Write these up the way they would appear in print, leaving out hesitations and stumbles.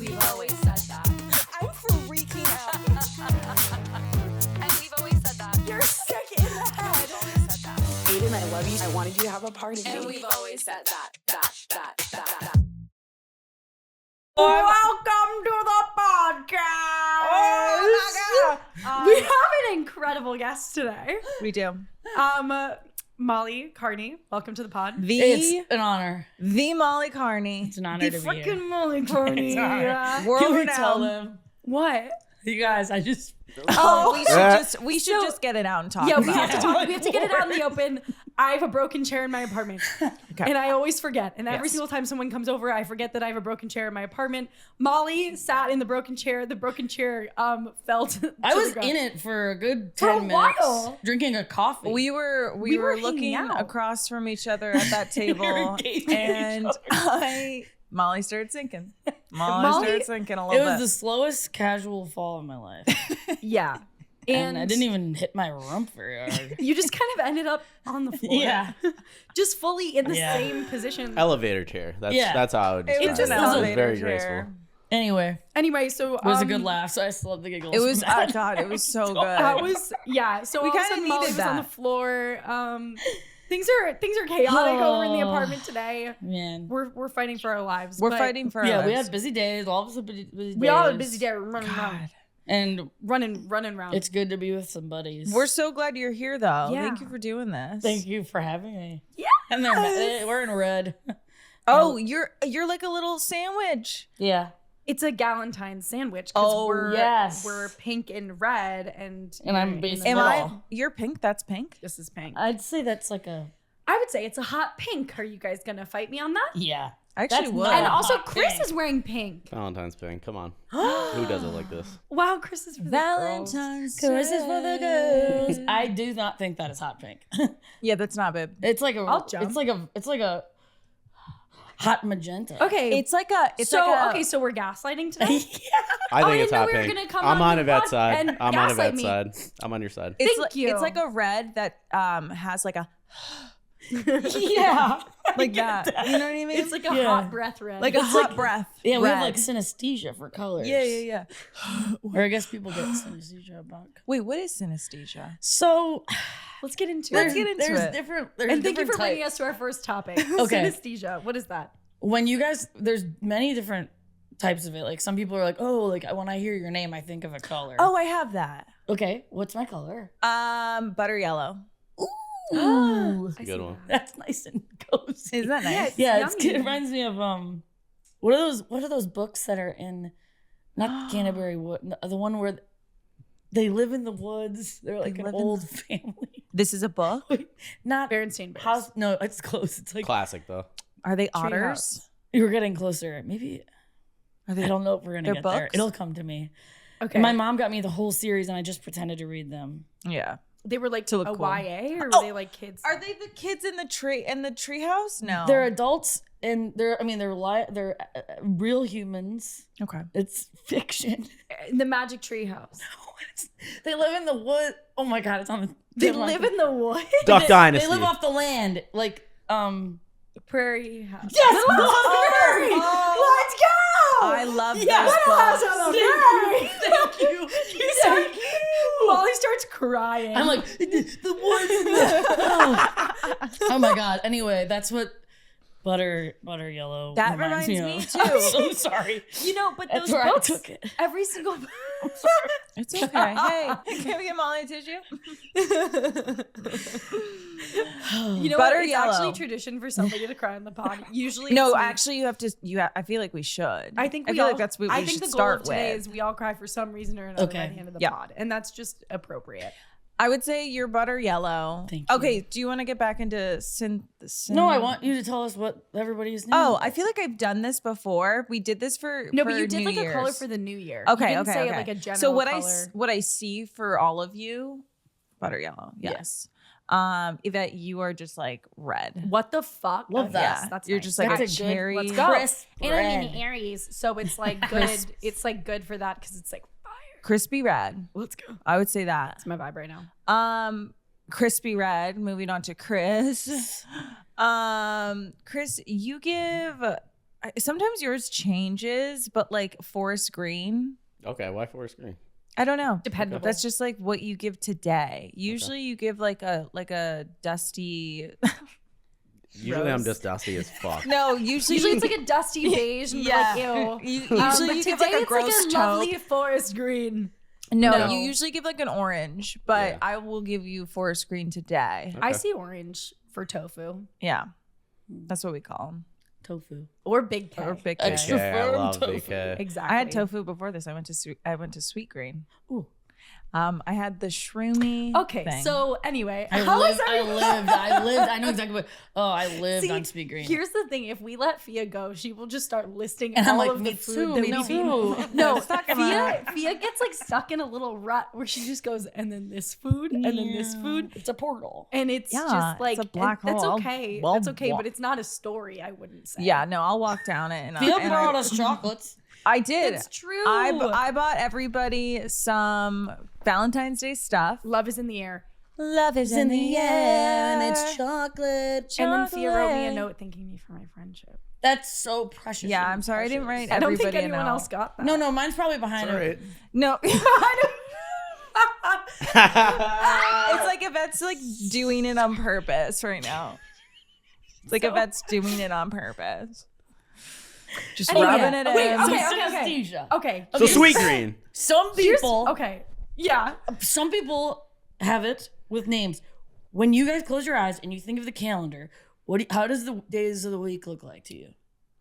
We've always said that. I'm freaking out. And we've always said that. You're sick in the head. We've always said that. Aiden, I love you. I wanted you to have a party. And we've always said that. Welcome to the podcast. Oh my God. We have an incredible guest today. We do. Molly Kearney, welcome to the pod. It's an honor. The Molly Kearney. It's an honor The to be here. freaking Molly Kearney. It's all right. Yeah. World Can we renowned. tell them? What? You guys, I just... Oh, we should just get it out and talk. Yeah, we about have to it. talk. We have to get it out in the open. I have a broken chair in my apartment. Okay. And I always forget. And every Yes. single time someone comes over, I forget that I have a broken chair in my apartment. Molly sat in the broken chair. The broken chair fell to I was the ground. in it for a good For a 10 minutes. while. Drinking a coffee. We were hanging looking out. across from each other at that table, gazing at each and other. Molly started sinking. Molly- Molly started sinking a It little was bit. the slowest casual fall in my life. Yeah. And I didn't even hit my rump very hard. You just kind of ended up on the floor. Yeah. Just fully in the Yeah. same position. Elevator chair. Yeah. That's how I would It describe was just an an It was elevator very chair. graceful. Anyway, Anyway, so it was a good laugh, so I still have the giggles. It was. from Oh that. God, it was so good. That was So We all of a kinda sudden Molly needed was on the that. floor. Things are chaotic over in the apartment today. Man. We're fighting for our lives. We're but fighting for our Yeah, we lives. have busy days. All of us have busy days. We all have a busy day. We're running around. God. And Running around. it's good to be with some buddies. We're so glad you're here, though. Yeah. Thank you for doing this. Thank you for having me. Yeah. And we're in red. Oh, you're like a little sandwich. Yeah. It's a Galentine's sandwich because Oh, yes. we're pink and red and And I'm you're in the basically- Am middle. You're pink. That's pink. This is pink. I'd say that's like a... I would say it's a hot pink. Are you guys gonna fight me on that? Yeah. I actually That's would. not And a also hot Chris pink. is wearing pink. Valentine's pink. Come on. Who does it like this? Wow, Chris is for the girls. Chris is for the girls. I do not think that is hot pink. Yeah, that's not babe. It's like a... I'll jump. It's like a hot magenta. Okay. It's like a. So we're gaslighting today. I Oh, I think it's didn't know hot we were pink. gonna come I'm on on the Yvette's pod and side. I'm on gaslight Yvette's me. side. I'm on your side. It's Thank like, you. It's like a red that has like a Yeah. like that. You know what I mean? It's like a Yeah. hot breath red. like a hot breath. Yeah, we have red. like synesthesia for colors. Yeah. Or I guess people get synesthesia about. Wait, what is synesthesia? So let's get into Let's it. get into there's it. different. There's And thank you different for bringing types. us to our first topic. Okay. Synesthesia. What is that? When you guys, there's many different types of it. Like some people are like, oh, like when I hear your name, I think of a color. Oh, I have that. Okay. What's my color? Butter yellow. Ooh. It's a good one. That's nice and cozy. Isn't that nice? Yeah, yummy. it reminds me of what are those books that are in not Canterbury Wood, the one where they live in the woods. They're like an live in old family. This is a book. Not Berenstain Bears. house. No, it's close. It's like Classic though. Are they Treehouse. otters? you're getting closer. Maybe Are they? I don't know if we're gonna they're get there. books? It'll come to me. Okay. My mom got me the whole series, and I just pretended to read them. Yeah. They were like To look a cool. YA or were Oh, they like kids? Are they the kids in the treehouse? No. They're adults, and they're real humans. okay. It's fiction. in the Magic Tree House? They live in the wood. Oh my god, it's on the. They live in the woods? Duck They Dynasty. live off the land, like Prairie House. Yes, Little House on the Prairie. Oh. Let's go. I love Yeah. those Little House books. on the Prairie. Thank you. Thank you. Molly starts crying. I'm like the woods. Oh my god. Anyway, that's what butter yellow. That reminds reminds me me of. too. I'm so sorry. you know, but That's those where I books, took it. every single It's okay. Hey, can we get Molly a tissue? You know Butter what? It's yellow. actually tradition for somebody to cry on the pod. Usually No, it's me. actually, you have to. I feel like we should. I think I we feel all, like that's what we I think should the goal start of today with. is we all cry for some reason or another Okay. by the end of the Yeah. pod, and that's just appropriate. I would say you're butter yellow. Thank you. Okay, do you want to get back into No, I want you to tell us what everybody's name. Oh, I feel like I've done this before. We did this for No, for but you did New like a color Year's. for the new year. Okay, you didn't okay, say okay. like a general so color. what I see for all of you, butter yellow. Yes. Yvette, you are just like red. What the fuck? Love that. Yes, that's You're nice. just like That's a a good- cherry. Let's go. Crisp And I'm red. in Aries, so it's like good. It's like good for that because it's like fire. Crispy red. Let's go. I would say that. That's my vibe right now. Crispy red. Moving on to Chris. Chris, you give sometimes yours changes, but like forest green. Okay, why Forest Green? I don't know. Dependable. That's just like what you give today. Usually you give like a dusty. Usually I'm just dusty as fuck. No, usually it's like a dusty beige. And Yeah. Like, ew. Usually But you give today like a it's gross like a lovely forest green. No, No. you usually give like an orange, but Yeah. I will give you forest green today. I Okay. see orange for tofu Yeah, that's what we call them. Tofu. or big K. Or big K. Extra Okay, I firm love tofu. BK. Exactly. I had tofu before this. I went to sweet green. Ooh. I had the shroomy. Okay, thing. so anyway, I how is lived. I know exactly what. Oh, I lived See, on Sweet Green. Here's the thing: if we let Fia go, she will just start listing And I'm all like, of me the food too, that me we've too. eaten. No, Let's talk about Fia gets like stuck in a little rut where she just goes, and then this food, and then this food, It's a portal. and it's Yeah, just like it's a black That's hole. okay. Well, That's okay, wa- but it's not a story. I wouldn't say. Yeah, no, I'll walk down it. And Fia and brought us chocolates. I did. it's true. I bought everybody some Valentine's Day stuff. Love is in the air. Love is in the air, and it's chocolate. And then Fia wrote me a Chocolate. note thanking me for my friendship. That's so precious. Yeah, and I'm sorry I didn't precious. write I don't think everybody a anyone note. else got that. No, mine's probably behind All it. right. No. It's like Yvette's like doing it on purpose right now. It's like Yvette's doing it on purpose. Just Anyway, rubbing it wait, in. okay. Synesthesia. Okay. So Sweet Green. Some Here's- people, okay. Yeah. some people have it with names. When you guys close your eyes and you think of the calendar, how does the days of the week look like to you?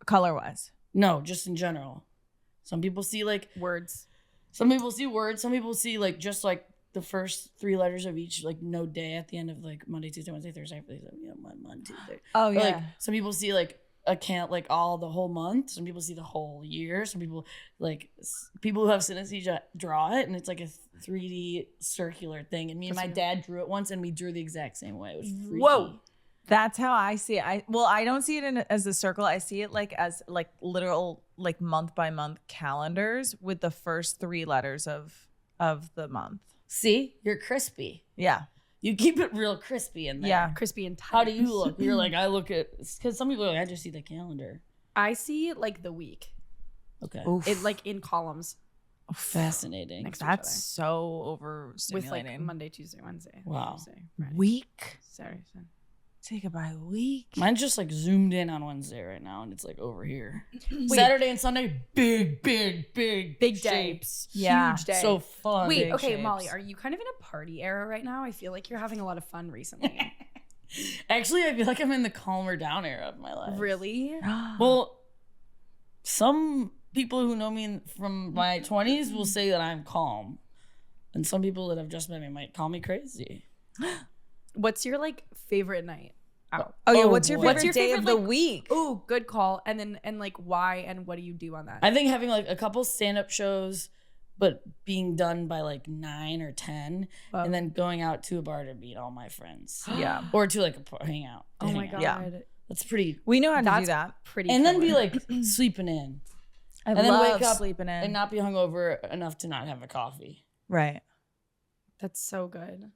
Color wise. No, just in general. Some people see like Words. some people see words. Some people see like just like the first 3 letters of each like no day at the end of like Monday, Tuesday, Wednesday, Thursday, Friday, Saturday, Monday, Tuesday. Oh Or, yeah. like some people see like a can't like all the whole month. Some people see the whole year. Some people like people who have synesthesia draw it, and it's like a 3D circular thing. And me and my dad drew it once, and we drew the exact same way. It was freaky. Whoa. That's how I see it. I don't see it as a circle. I see it like as like literal like month by month calendars with the first 3 letters of the month. See, you're crispy. Yeah. You keep it real crispy in there. Yeah. Crispy and tight. How do you look? You're like, I look at, because some people are like, I just see the calendar. I see like the week. Okay. It like in columns Fascinating. next to That's each so other. With like overstimulating. Monday, Tuesday, Wednesday. Wow. Tuesday, Friday, Week. Saturday, Sunday. Take it by week. Mine's just like zoomed in on Wednesday right now, and it's like over here. Saturday and Sunday, big Big day. shapes. Yeah. Huge day. So fun. Wait, big okay, shapes. Molly, are you kind of in a party era right now? I feel like you're having a lot of fun recently. Actually, I feel like I'm in the calmer down era of my life. Really? Well, some people who know me from my 20s will say that I'm calm. And some people that have just met me might call me crazy. What's your like favorite night out? Oh yeah. Oh, What's your boy. favorite What's your day favorite, of the like- week? Oh, good call. And like why and what do you do on that? I think having like a couple stand-up shows, but being done by like 9 or 10, Wow. and then going out to a bar to meet all my friends. Yeah. Or to like a hangout. to Oh hang my out. god. Yeah. That's pretty. We know how to do That's that. pretty And then be killer. like sleeping in. I And then love wake up sleeping in. and not be hungover enough to not have a coffee. Right. That's so good.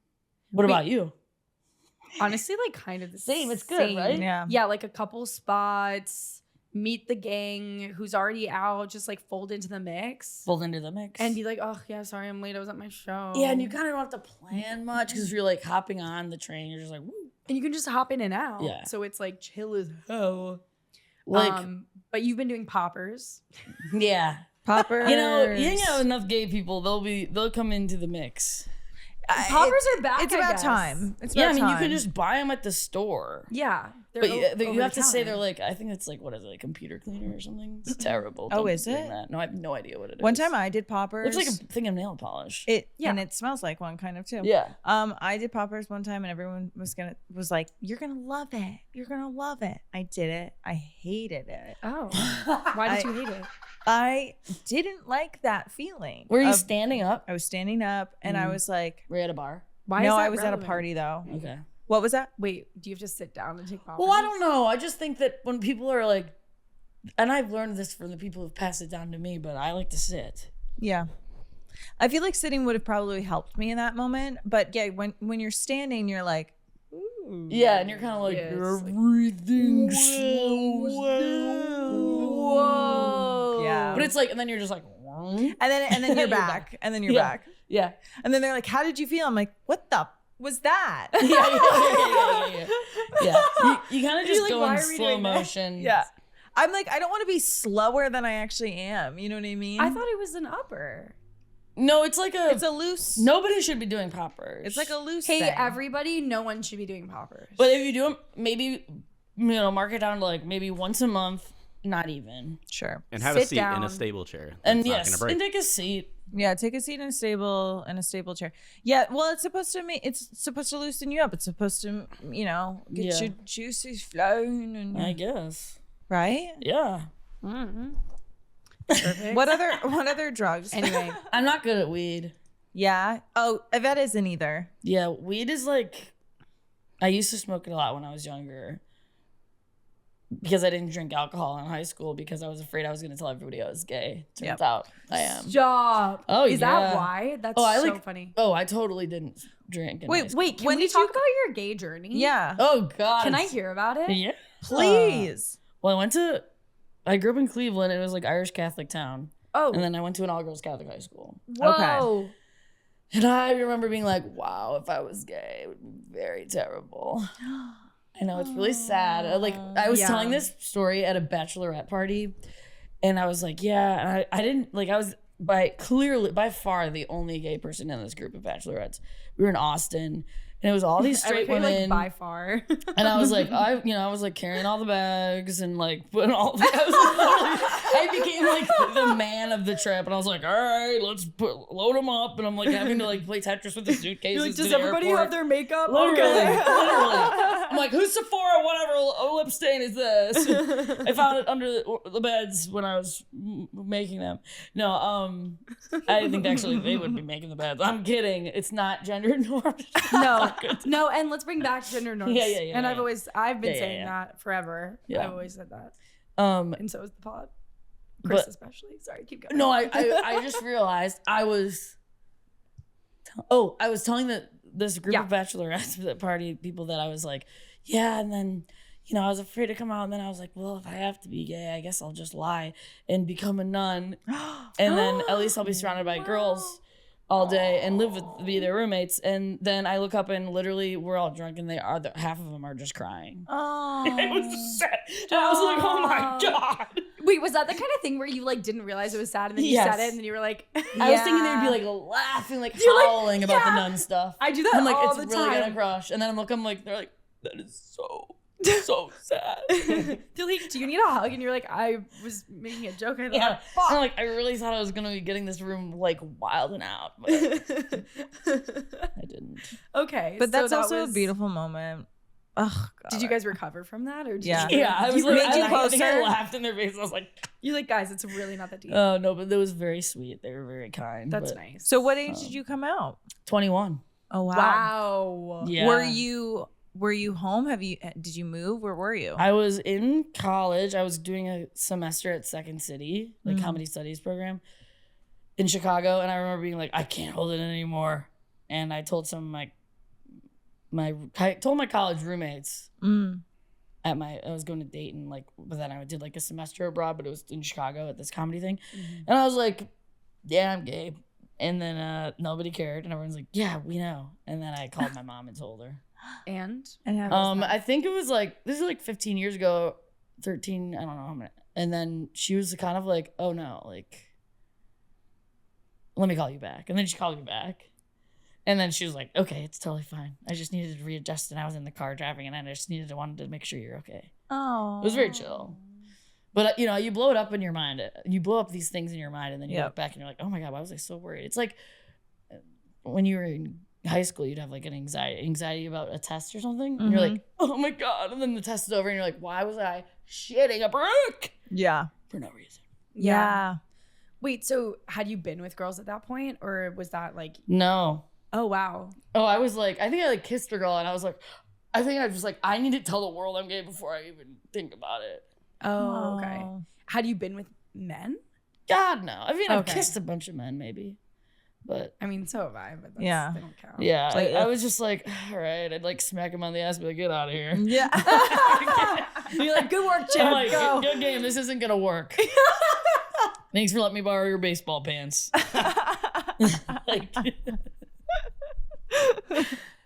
What about you? Honestly, like kind of the Same, it's good, right? Yeah. Yeah, like a couple spots, meet the gang who's already out, just like fold into the mix. Fold into the mix. And be like, oh yeah, sorry I'm late. I was at my show. yeah, and you kind of don't have to plan much because you're like hopping on the train. You're just like, woo. and you can just hop in and out. Yeah. So it's like chill as hell. Like, But you've been doing poppers. yeah. Poppers. You know, you hang out with enough gay people, they'll come into the mix. Poppers are back. It's I about guess. time. It's Yeah, about I mean, time. you can just buy them at the store. Yeah. But you over have the to say counter. they're like, I think it's like, what is it, like computer cleaner or something? It's terrible. Oh, Don't is bring it? That. No, I have no idea what it is. One time I did poppers. Looks like a thing of nail polish. Yeah. And it smells like one kind of too. Yeah. I did poppers one time and everyone was like, you're gonna love it. You're gonna love it. I did it. I hated it. Oh. Why did you hate it? I didn't like that feeling. Were you of- standing up? I was standing up and I Mhm. was like, Were you at a bar? Why no, is that I was at a relevant? party though. Okay. What was that? Wait, do you have to sit down and take poppers? Well, I don't know. I just think that when people are like, and I've learned this from the people who've passed it down to me, but I like to sit. Yeah. I feel like sitting would have probably helped me in that moment. But yeah, when you're standing, you're like, ooh. Yeah, and you're kind of like, Yes, your like, breathing slows down. Whoa. Yeah. But it's like, and then you're just like, And then you're back. And then you're Yeah. back. yeah. And then they're like, how did you feel? I'm like, what the was that? Yeah. You kind of just like, go why in are we slow doing that? motion. Yeah. I'm like, I don't want to be slower than I actually am. You know what I mean? I thought it was an upper. No, it's like it's a loose. nobody should be doing poppers. It's like a loose Hey, thing. everybody, no one should be doing poppers. But if you do them, maybe, mark it down to like maybe once a month, not even. Sure. And have a Sit seat in down. a stable chair. And That's not yes, gonna break. and take a seat. Yeah, take a seat in a stable chair. Yeah, well, it's supposed to loosen you up. It's supposed to, get Yeah. your juices flowing and I guess. right? Yeah. Perfect. What other drugs? Anyway, I'm not good at weed. Yeah. Oh, Yvette isn't either. Yeah, weed is like, I used to smoke it a lot when I was younger. Because I didn't drink alcohol in high school because I was afraid I was going to tell everybody I was gay. Turns out I am. stop. Oh, Is yeah. that why? That's I so like- funny. Oh, I totally didn't drink. In high Wait, school. wait. Can When we did talk you? about your gay journey? Yeah. Oh, God. Can I it's- hear about it? Yeah. Please. Well, I grew up in Cleveland and it was like Irish Catholic town. Oh, And then I went to an all girls Catholic high school. whoa. And I remember being like, wow, if I was gay, it would be very terrible. I know, it's really sad. I was Yeah. telling this story at a bachelorette party, and I was like, yeah, and I didn't, I was by far the only gay person in this group of bachelorettes. We were in Austin, and it was all these straight I like women. by far. And I was like, I was like carrying all the bags and like putting all. I became like the man of the trip, and I was like, all right, let's load them up, and I'm like having to like play Tetris with the suitcases. You're like, to does the everybody airport. have their makeup? Literally, Okay. literally. I'm like, who's Sephora? Whatever lip stain is this? I found it under the beds when I was making them. No, I didn't think actually they would be making the beds. I'm kidding. It's not gender normed. No, and let's bring back gender norms. Yeah. And I've been Yeah, saying yeah. that forever. Yeah. I've always said that, Um, and so is the pod. Chris But- especially. Sorry, keep going. No, I just realized I was telling this group of bachelorettes at the party people that I was like, yeah, and then I was afraid to come out, and then I was like, well, if I have to be gay, I guess I'll just lie and become a nun, and then at least I'll be surrounded by girls all day and be their roommates. And then I look up and literally we're all drunk, and half of them are just crying. Oh. It was so sad. And I was like, oh my god. Wait, was that the kind of thing where you like didn't realize it was sad, and then you Yes. said it, and then you were like, I was thinking they'd be like laughing, like You're like, howling about the yeah. nun stuff. I do that I'm like, all it's the really time. gonna crush. And then I'm like, they're like, that is so sad. They're like, do you need a hug? And you're like, I was making a joke. I thought, Yeah. fuck. I'm like, I really thought I was gonna be getting this room like wild and out, but I didn't. Okay, But so that's that also was- a beautiful moment. Oh, God. Did you guys recover from that, or did Yeah. you, Yeah, I was you like, made you I think I closer? laughed in their face. I was like, You're like, guys, it's really not that deep. oh no, but it was very sweet. They were very kind. That's but nice. So what age did you come out? 21. Oh, wow. Wow. Yeah. Were you home? Did you move? Where were you? I was in college. I was doing a semester at Second City, like comedy studies program in Chicago. And I remember being like, I can't hold it anymore. And I told some of I told my college roommates I was going to Dayton, but then I did like a semester abroad, but it was in Chicago at this comedy thing. And I was like, yeah, I'm gay. And then nobody cared. And everyone's like, yeah, we know. And then I called my mom and told her. And I think it was this is 15 years ago, 13, I don't know how many. And then she was kind of like, oh no, let me call you back. And then she called me back. And then she was like, okay, it's totally fine. I just needed to readjust, and I was in the car driving, and I just wanted to make sure you're okay. Oh. It was very chill. But you blow it up in your mind. You blow up these things in your mind, and then you look back and you're like, oh my God, why was I so worried? It's like when you were in high school, you'd have an anxiety about a test or something. And you're like, oh my God. And then the test is over and you're like, why was I shitting a brick? Yeah. For no reason. Yeah. wait, so had you been with girls at that point, or was that like? No. Oh wow. Oh, I was like, I think I kissed a girl, and I was like, I think I was just like, I need to tell the world I'm gay before I even think about it. Oh, okay. Had you been with men? God, no. I mean, I've Okay. kissed a bunch of men, maybe. But I mean, so have I, but that's, Yeah. they don't count. yeah, It's like, I was just like, all right, I'd like smack him on the ass, and be like, get out of here. Yeah. You're like, good work, I'm Chad. like, Go. good game. This isn't gonna work. Thanks for letting me borrow your baseball pants. Like,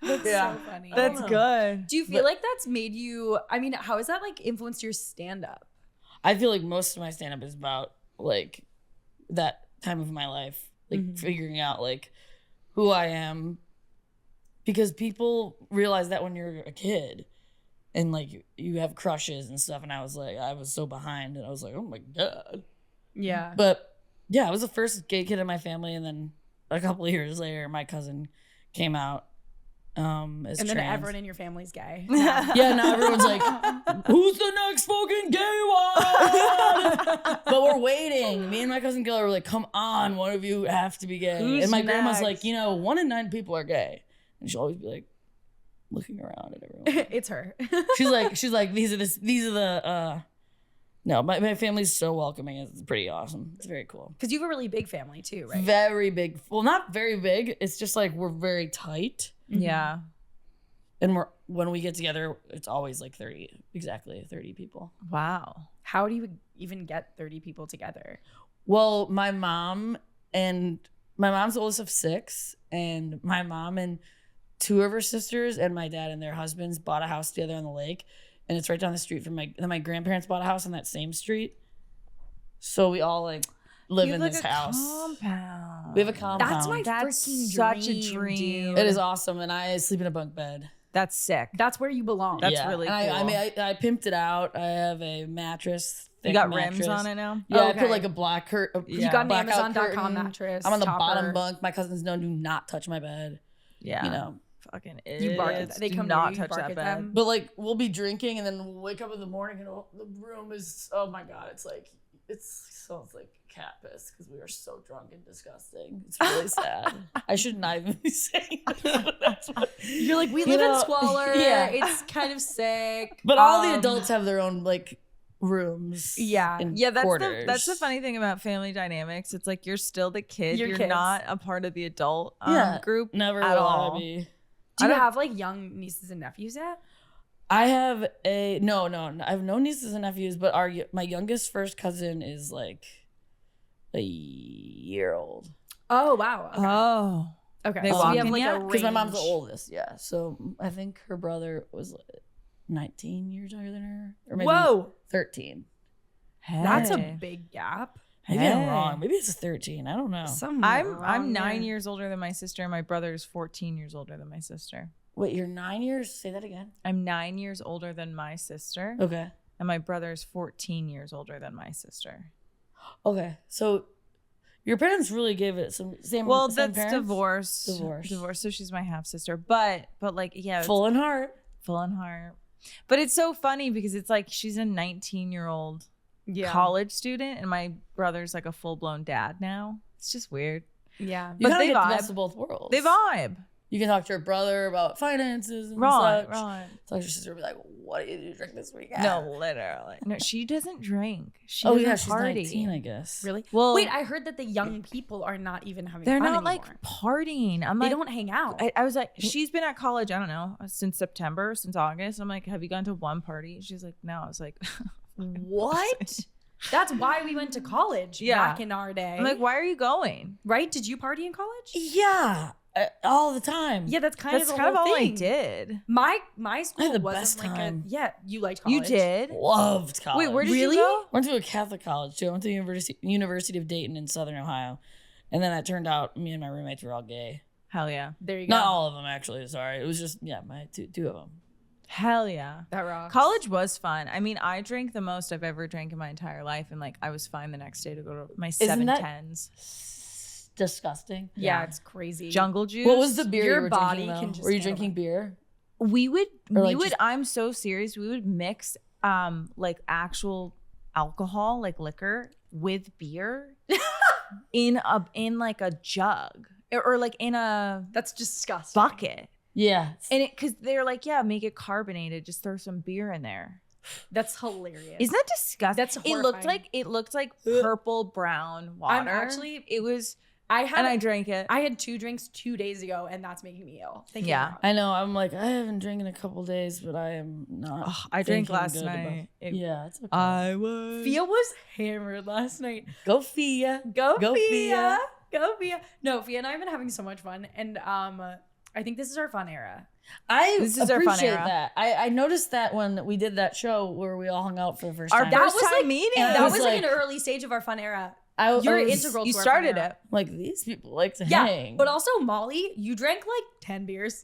That's Yeah. so funny. That's good. Do you feel like that's made you? I mean, how has that like influenced your stand up? I feel like most of my stand up is about like that time of my life, like figuring out like who I am, because people realize that when you're a kid and like you have crushes and stuff. And I was so behind, and I was like, oh my God. Yeah. But yeah, I was the first gay kid in my family, and then a couple of years later, my cousin came out as And then trans. everyone in your family's gay. Yeah, now everyone's like, who's the next fucking gay one? But we're waiting. Me and my cousin Gil were like, come on, one of you have to be gay. Who's and my grandma's next? like, 1 in 9 people are gay. And she'll always be like, looking around at everyone. It's her. She's like, these are the no, my family's so welcoming. It's pretty awesome. It's very cool. Because you have a really big family too, right? Very big. Well, not very big. It's just like we're very tight. Yeah. And when we get together, it's always like 30 people. Wow. How do you even get 30 people together? Well, my mom's the oldest of 6, and my mom and 2 of her sisters and my dad and their husbands bought a house together on the lake, and it's right down the street from my grandparents bought a house on that same street. So we all like live You in have, this like, a house. compound. We have a compound. That's my That's freaking such a dream, dream. dude. It is awesome, and I sleep in a bunk bed. That's sick. That's where you belong. That's really and I cool. mean, I pimped it out. I have a mattress. You thick got mattress. rims on it now? Yeah, I Okay. put like a black curtain. You got an blackout Amazon.com curtain. mattress, I'm on the topper. bottom bunk. My cousins know do not touch my bed. Yeah. You know. Fucking You bark at idiots. they Do come not to you, touch bark that at bed. them. But like we'll be drinking and then we'll wake up in the morning and the room is, oh my God, it smells like cat piss because we are so drunk and disgusting. It's really sad. I should not even be saying this, but that's what You're like, we you live in know, squalor. yeah. It's kind of sick. But all the adults have their own like rooms. Yeah. and Yeah, that's quarters. the funny thing about family dynamics. It's like you're still the kid. You're You're kids. not a part of the adult group Never at will all. I be. Do you I don't- have like young nieces and nephews yet? I have no. I have no nieces and nephews, but my youngest first cousin is like a year old. Oh wow. Okay. Oh. Okay. They So walk we have in like yet? a Because my mom's the range. oldest, yeah. So I think her brother was 19 years younger than her, or maybe Whoa. 13. That's a Hey. big gap. Maybe I'm Hey. wrong. Maybe it's a 13. I don't know. I'm 9 years older than my sister, and my brother is 14 years older than my sister. Wait, you're 9 years? Say that again. I'm 9 years older than my sister, Okay. and my brother is 14 years older than my sister. Okay. So your parents really gave it some same. Well, same that's parents? divorce. Divorce. So she's my half sister, but like yeah, Full in heart. full in heart. But it's so funny because it's like she's a 19-year-old Yeah. college student, and my brother's like a full-blown dad now. It's just weird. Yeah. You But gotta they get the vibe. best of both worlds. They vibe. You can talk to your brother about finances and Right, such. right. Talk to your sister and be like, what did you drink this weekend? No, literally. No, she doesn't drink. She Oh, doesn't yeah, she's party. 19, I guess. Really? Well, Wait, I heard that the young people are not even having they're fun not anymore. like partying. I'm They like, don't hang out. I was like, she's been at college, I don't know, since September, since August. I'm like, have you gone to one party? She's like, no. I was like, What? That's why we went to college Yeah. back in our day. I'm like, why are you going? right? Did you party in college? Yeah, all the time. Yeah, that's kind That's of the kind of whole all thing. I did. My I school had the wasn't best like time. you liked college. You did? Loved college. Wait, where did Really? you go? Went to a Catholic college too. I went to the University of Dayton in Southern Ohio, and then it turned out me and my roommates were all gay. Hell yeah. There you go. Not all of them actually. Sorry, it was just my two of them. Hell yeah. That rocks. College was fun. I mean, I drank the most I've ever drank in my entire life, and like I was fine the next day to go to my Isn't that 710s. disgusting? Yeah, Yeah. it's crazy. Jungle juice. What was the beer Your you were body drinking? can Though? just Were you handle drinking it. beer? We would Or, like, just- I'm so serious. We would mix like actual alcohol, like liquor, with beer in like a jug or like in a That's disgusting. bucket. Yeah. And it because they're like, yeah, make it carbonated. Just throw some beer in there. That's hilarious. Isn't that disgusting? That's it looked horrifying. like purple brown water. actually- it was and I drank it. I had 2 drinks 2 days ago, and that's making me ill. Thinking Yeah. about it. I know. I'm like, I haven't drank in a couple days, but I am not. Oh, I drank thinking last good about- night. Yeah, it's okay. I was. Fia was hammered last night. Go Fia. Go Go Fia. Fia. Go Fia. No, Fia and I have been having so much fun, and I think this is our fun era. This is our fun appreciate era. that. I noticed that when we did that show where we all hung out for the first Our time. first was time like- meeting. and That I was was like like- an early stage of our fun era. You're You're integral You to our started fun era. it. Like, these people like to Yeah, hang. but also Molly, you drank like 10 beers.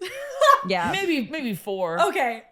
Yeah. maybe 4. Okay.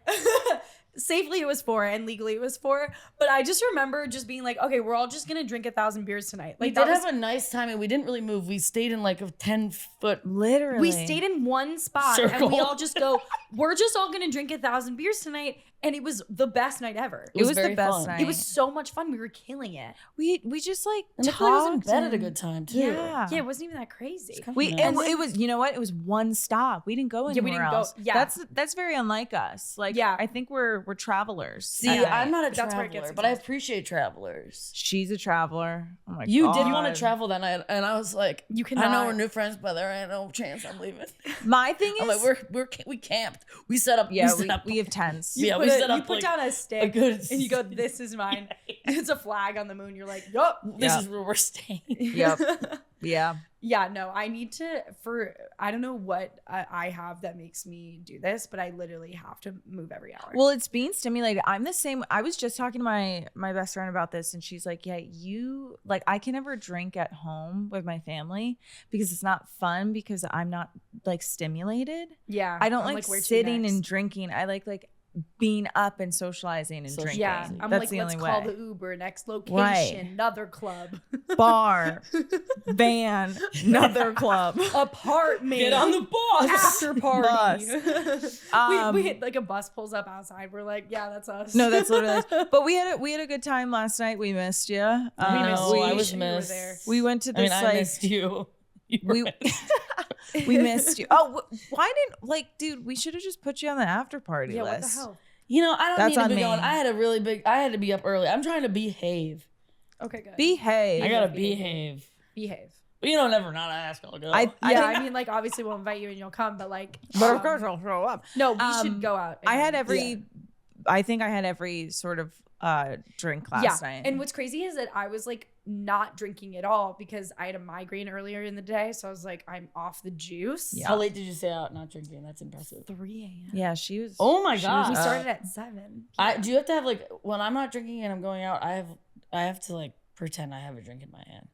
Safely it was 4 and legally it was 4. But I just remember just being like, okay, we're all just gonna drink 1,000 beers tonight. We Like did that was, have a nice time and we didn't really move. We stayed in like a 10-foot. Literally. we stayed in one spot and we Circle. all just go, we're just all gonna drink 1,000 beers tonight. And it was the best night ever. It was the very best fun. night. It was so much fun. We were killing it. We just like And the was in talked bed at a and- good time too. Yeah. Yeah, it wasn't even that crazy. We Nice. and it was, you know what? It was one stop. We didn't go Yeah, we anywhere didn't go- else. yeah. That's very unlike us. Like, Yeah. I think we're travelers. See, at night. I'm not a That's where it traveler, gets but I intense. appreciate travelers. She's a traveler. Oh my You god. did want to travel that night, and I was like, You I cannot. know we're new friends, but there ain't no chance I'm leaving. My thing I'm is, like, we camped. We set up. yeah, set up we have tents. Yeah, we put set you up put like down a a stick good. and you go, this is mine. It's a flag on the moon. You're like, yup. This Yeah. is where we're staying. Yep. Yeah. Yeah, no, I need to, I don't know what I have that makes me do this, but I literally have to move every hour. Well, it's being stimulated. I'm the same. I was just talking to my best friend about this, and she's like, yeah, you like, I can never drink at home with my family because it's not fun because I'm not like stimulated. yeah. I don't I'm like where to sitting next? and drinking. I like being up and socializing and drinking. Yeah, I'm That's like, the let's only call way. the Uber, next location, Right. another club, Bar, van, another club. apartment, Get on the bus. after party. Bus. we hit like a bus pulls up outside. We're like, yeah, that's us. No, that's literally us. But we had a good time last night. We missed you. I know, I was You were missed. there. We went to I mean, this I like missed you. You were we missed. we missed you. Oh, why didn't like, dude? We should have just put you on the after party Yeah, list. what the hell? You know, I don't That's need to on be me. going. I had to be up early. I'm trying to behave. Okay, good. Behave. I gotta Behave. behave. behave. But you know, never not ask. I'll go. I Yeah, think- I mean, like, obviously we'll invite you and you'll come, but like, but of course I'll show up. no, we should go out. I had again. every. I think I had every sort of drink last night. And what's crazy is that I was like not drinking at all because I had a migraine earlier in the day. So I was like, I'm off the juice. Yeah. How late did you stay out not drinking? That's impressive. 3 a.m. yeah, she was. Oh my she god. We was- started at 7. Do you have to have like when I'm not drinking and I'm going out? I have to like pretend I have a drink in my hand,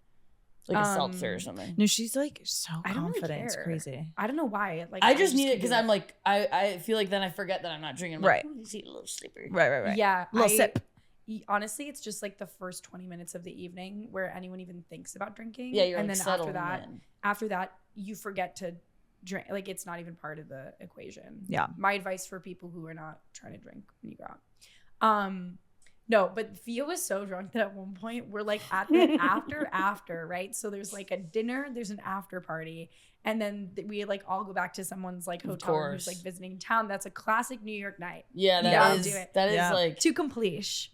like a seltzer or something. No, she's like so I don't really confident. It's care. crazy. I don't know why. Like I just need it can because do I'm like I feel like then I forget that I'm not drinking. I'm Right. Like, "Ooh, you see a little sleeper. Right. Yeah. Little sip. Honestly, it's just like the first 20 minutes of the evening where anyone even thinks about drinking. Yeah, you're and like then settling after that, you forget to drink. Like it's not even part of the equation. Yeah. My advice for people who are not trying to drink when you go out. No, but Fia was so drunk that at one point we're like at the after, right? So there's like a dinner, there's an after party, and then we like all go back to someone's like hotel room who's course. like visiting town. That's a classic New York night. Yeah, Yeah. that is Do it. that is Yeah. like To completion.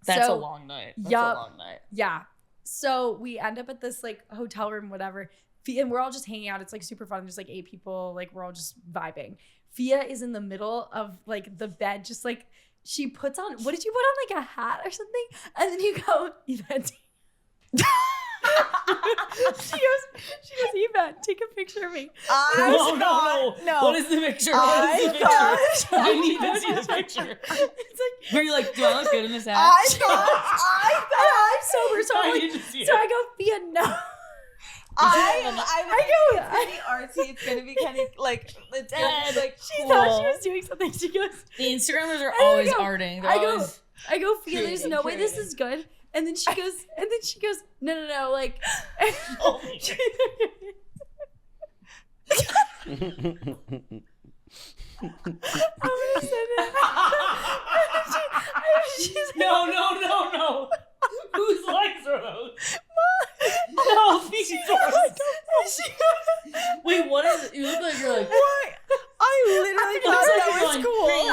that's a So- long night. That's Yup. a long night. Yeah. So we end up at this like hotel room, whatever. And we're all just hanging out. It's like super fun. There's like 8 people. Like we're all just vibing. Fia is in the middle of like the bed, just like she puts on, what did you put on, like a hat or something? And then you go, Yvette. she goes, Yvette, take a picture of me. No. What is the picture? I What is the thought- picture? I need to see the picture. It's like, Were you like, do I look good in this hat? I'm sober, so I I'm need like, to see so it. I go, Fia, no. I go. It's gonna be artsy. It's gonna be kind of like it's gonna be like She cool. thought she was doing something. She goes, The Instagrammers are I always go- arting. They're I go, always I go, Fia, there's Curating, no way this curating. is good. And then she goes, no, like. Holy I'm gonna send it. She's like, No. Whose legs are those? No, these Wait, what is it? You look like you're like. What? I literally thought that was cool. Hey,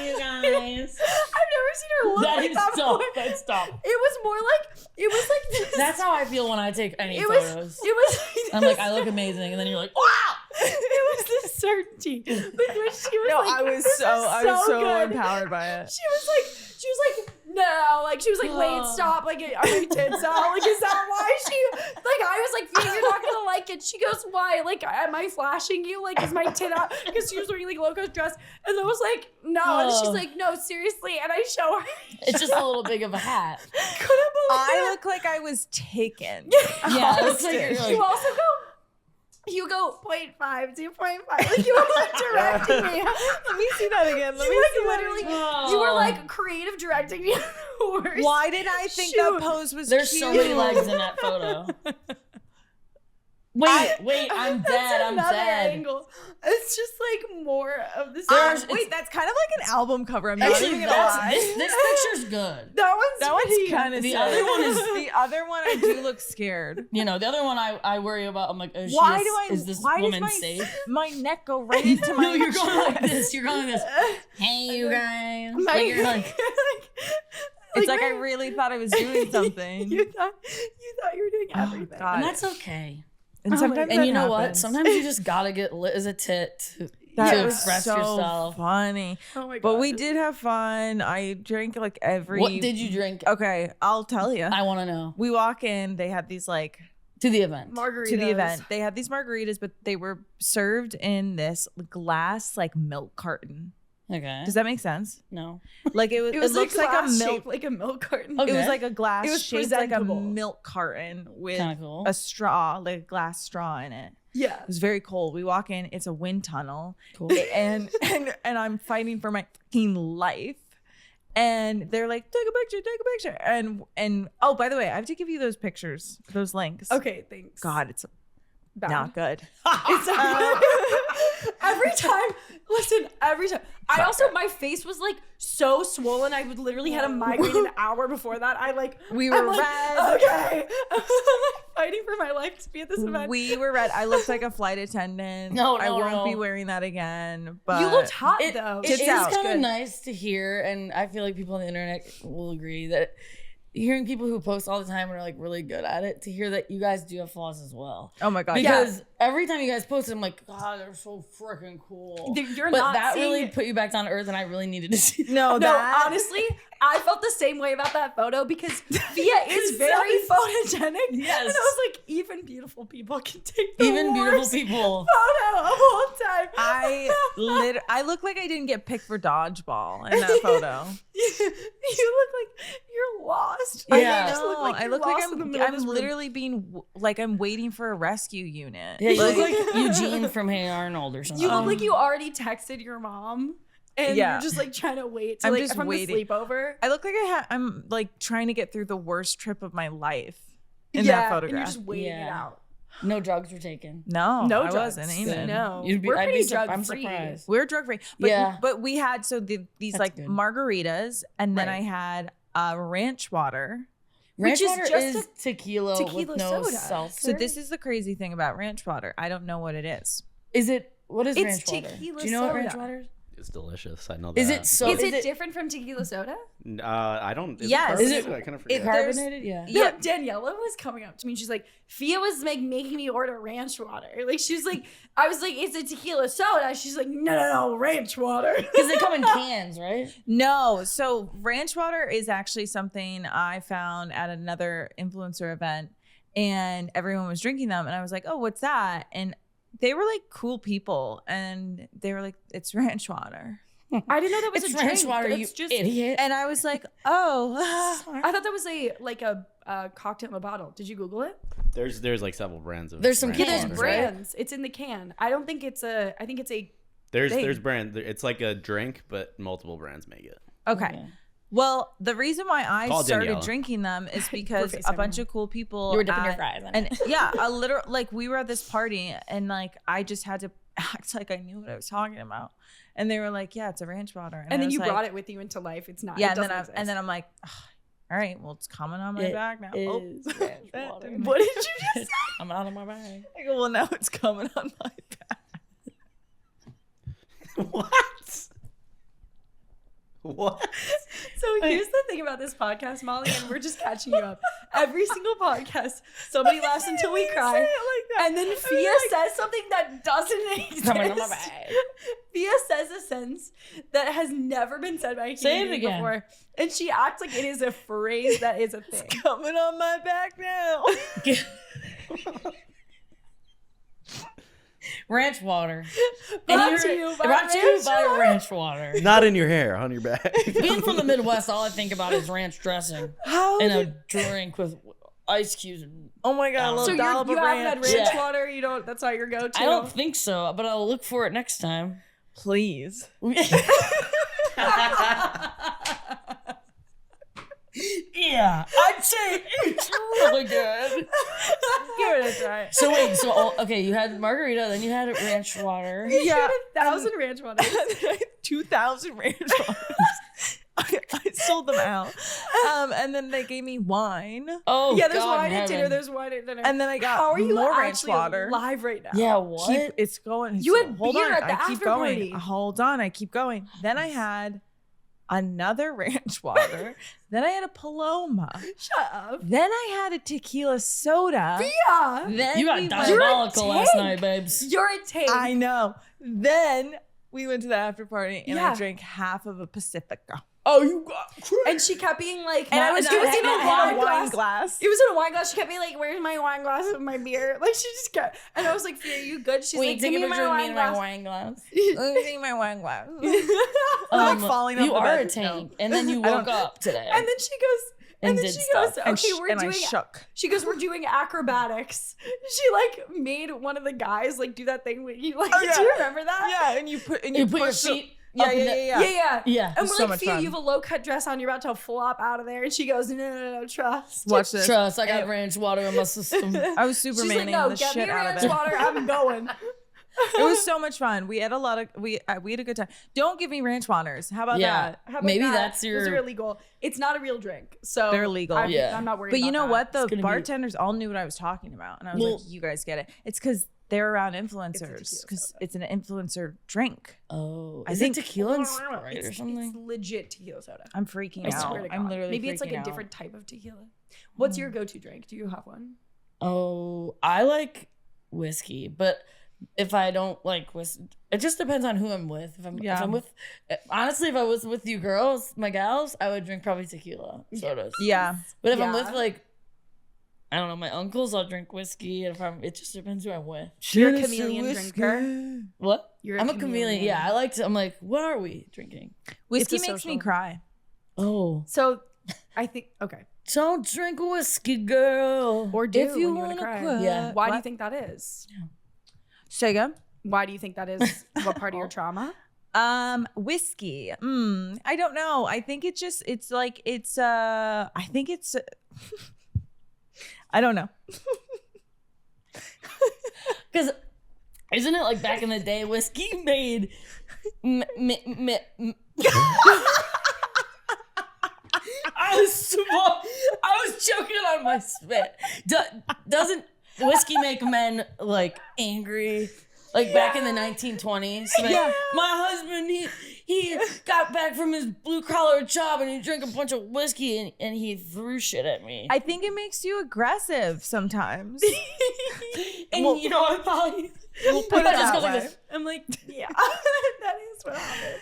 you guys. I've never seen her look like that stop. before. That's stop. It was more like this. That's how I feel when I take any it was. photos. It was. I'm like, I look amazing, and then you're like, wow. It was this certainty with which she was No, like, I was "This so is good." empowered by it. She was like, no, like she was like, wait, stop, like, are my tits out? Like, is that why she? Like, I was like, Fia, you're not gonna like it. She goes, why? Like, am I flashing you? Like, is my tit out? Because she was wearing like Loco's dress, and I was like, no, and she's like, no, seriously, and I show her. It's just a little big of a hat. Couldn't believe I it. look like I was taken. Yeah, it looks like you're like, You also go. You go 0.5 to 0.5. Like you were like directing me. Let me see that again. Let me You see like that literally, again. you were like creative directing me. Why did I think Shoot. that pose was there's cute? so many legs in that photo. Wait, I'm dead. I'm another dead. angle. It's just like more of the There's- same. Wait, that's kind of like an album cover. I'm not Actually, even gonna that's, lie. this picture's good. That one's kind of The other one is- the other one. I do look scared. You know, the other one I worry about. I'm like, is this why woman does safe? my neck go right into my No, you're going like chest? this. You're going like this. Hey, you guys. My- Like, you're like, It's like I really thought I was doing something. you thought you were doing Oh, everything. God. and that's okay. And Oh my sometimes God. And that you know what? happens. Sometimes you just gotta get lit as a tit That to was express so yourself. funny. Oh my god. But we did have fun. I drank like every. What did you drink? Okay, I'll tell you. I want to know. We walk in. They had these like To the event. margaritas. to the event. They had these margaritas, but they were served in this glass like milk carton. Okay. Does that make sense? No. Like it looks like a glass milk. shaped like a milk carton. Okay. It was like a glass It was shaped like a presentable. milk carton with Kind of cool. a straw, like a glass straw in it. Yeah. It was very cold. We walk in, it's a wind tunnel. Cool. And I'm fighting for my fucking life. And they're like, take a picture. And oh, by the way, I have to give you those pictures, those links. Okay, thanks. God, it's Bad. not good. It's every time. Listen, every time. I also my face was like so swollen. I would literally had a migraine an hour before that. I like We were I'm like, red. Okay, I'm like fighting for my life to be at this event. We were red. I looked like a flight attendant. No, I no, won't no. be wearing that again. But You looked hot It though. Tits is out. kind of Good. nice to hear, and I feel like people on the internet will agree that hearing people who post all the time and are like really good at it, to hear that you guys do have flaws as well. Oh my God. Because every time you guys post it, I'm like, God, they're so freaking cool. You're but not that seeing really it. put you back down to earth, and I really needed to see. No, No, that honestly, I felt the same way about that photo because Fia is very photogenic. Yes. And I was like, even beautiful people can take the Even beautiful worst people. photo of all time. I look like I didn't get picked for dodgeball in that photo. You look like you're lost. Yeah. You I just look like I you're look like lost in the middle of I'm this room. literally being like I'm waiting for a rescue unit. Yeah, you look like Eugene from Hey Arnold or something. You look like you already texted your mom, and Yeah. you're just like trying to wait to I'm like just from waiting. the sleepover. I look like I'm like trying to get through the worst trip of my life in Yeah, that and photograph. you're just waiting it Yeah. out. No drugs were taken. No, No I drugs. wasn't even. No, You'd be- we're I'd be pretty sur- I'm drug free. surprised. We're drug free. But, Yeah. but we had these That's like good. margaritas, and then Right. I had Ranchwater. Which is Ranchwater just is tequila tequila with no soda. seltzer. So this is the crazy thing about Ranchwater. I don't know what it is. Is it? What is It's Ranchwater? tequila Do you know what soda. Ranchwater is? It's delicious. I know that. Is it so? Is it different from tequila soda? I don't. Is Yes. It Is carbonated? it- I kind of forget. there's- carbonated? Yeah. Yeah. No, Daniela was coming up to me. She's like, Fia was like making me order ranch water. Like she was like, I was like, it's a tequila soda. She's like, no, ranch water. Because they come in cans, right? No. So Ranchwater is actually something I found at another influencer event, and everyone was drinking them, and I was like, oh, what's that? And they were like cool people, and they were like, it's Ranchwater. I didn't know that was It's a drink. Ranchwater, you It's just. idiot. And I was like, oh. I thought that was a cocktail in a bottle. Did you Google it? There's like several brands of. There's some ranch Yeah, there's Cans, water. right? brands. It's in the can. I don't think it's a. I think it's a. There's thing. brand. It's like a drink, but multiple brands make it. Okay. Well, the reason why I Call started Danielle. drinking them is because a FaceTiming bunch her. of cool people. You were dipping your at- fries in And it. yeah, a literal like we were at this party, and like I just had to act like I knew what I was talking about. And they were like, "Yeah, it's a Ranchwater." And then you brought it. it with you into life. It's not. Yeah, it and then I'm like, "Ugh, all right, well, it's coming on my It back now. is Oh. Ranchwater. That didn't- What did you just say? I'm out of my bag. I go, well, now it's coming on my back. What? What? So here's the thing about this podcast, Molly, and we're just catching you up. Every single podcast, somebody laughs until we cry, and then Fia says something that doesn't exist. Coming on my bag. Fia says a sentence that has never been said by a Say human it being again. before, and she acts like it is a phrase that is a thing. Coming on my back now. Ranchwater. Brought to you by Ranchwater. Not in your hair, on your back. Being from the Midwest, all I think about is ranch dressing How and a did, drink with ice cubes. oh my god, a little So dollop you of haven't had ranch. ranch Yeah. water? You don't? That's not your go-to? I don't think so, but I'll look for it next time. Please. Yeah, I'd say it's really good. Give it a try. So wait, okay, you had margarita, then you had ranch water. Yeah. 1,000 ranch water. 2,000 ranch waters. I sold them out. And then they gave me wine. Oh, Yeah, there's God wine in at dinner. heaven. There's wine at dinner. And then I got How are you more ranch actually water. live right now? Yeah, what? It's going. You had hold beer on, at the I keep after going. party. Hold on, I keep going. Then I had another ranch water. Then I had a Paloma. Shut up. Then I had a tequila soda. Yeah. Then You got we went- diabolical last tank. night, babes. You're a tank. I know. Then we went to the after party and Yeah. I drank half of a Pacifica. Oh, you got And she kept being like, And I was it was in a wine glass. glass. It was in a wine glass. She kept being like, "Where's my wine glass of my beer?" Like she just kept. And I was like, "Are you good?" She's Wait, like, take "Give a me picture my of me wine in my glass." wine glass. Let me see my wine glass. I'm like falling off You the are bed. a tank, and then you I don't- woke up today. And then she goes, and then did she stuff. goes, And "Okay, we're I doing." shook. She goes, "We're doing acrobatics." She like made one of the guys like do that thing where you like. Oh, yeah. Do you remember that? Yeah, and you put you put your push the- feet. Yeah, up in yeah, the- yeah, Yeah. Yeah. And It's we're so like, much "Fia, fun. you have a low cut dress on. You're about to flop out of there." And she goes, "No, trust." Watch this. Trust, I got ranch water in my system. I was She's Supermaning like, "No, the get me shit out of ranch it. water. I'm going." It was so much fun. We had a lot of we had a good time. Don't give me ranch waters. How about Yeah. that? How about Maybe that? that's Those your- are illegal. It's not a real drink, so They're illegal. I'm, Yeah. I'm not worried. But you about know that. what? The gonna be- bartenders all knew what I was talking about, and I was Well- like, "You guys get it." It's because they're around tequila influencers because soda. it's an influencer drink. Oh, I is think- it tequila and Sprite or It's something? legit tequila soda. I'm freaking I out. swear to God. I'm literally Maybe it's like freaking a out. different type of tequila. What's your go-to drink? Do you have one? Oh, I like whiskey, but if I don't like whiskey, it just depends on who I'm with. If I'm with, honestly, if I was with you girls, my gals, I would drink probably tequila sodas. Yeah, But if I'm Yeah. with like, I don't know, my uncles, I'll drink whiskey. And it just depends who I'm with. You're a chameleon drinker. What? You're I'm a chameleon. Yeah, I'm like, what are we drinking? whiskey It's a makes me social. cry. Oh, So, I think okay. don't drink whiskey, girl. Or do If you when you want wanna to cry. cry. Yeah. Why do you What? think that is? Sega. Why do you think that is? What part of your trauma? Whiskey. I don't know. I think I think it's I don't know. Because isn't it like back in the day, whiskey made I was choking on my spit. Doesn't whiskey make men like angry? Like back in the 1920s? Like, Yeah. my husband, he got back from his blue collar job and he drank a bunch of whiskey and he threw shit at me. I think it makes you aggressive sometimes. And Well, you know what, Polly? We'll put it It just that goes like way. this. I'm like, yeah, that is what happened.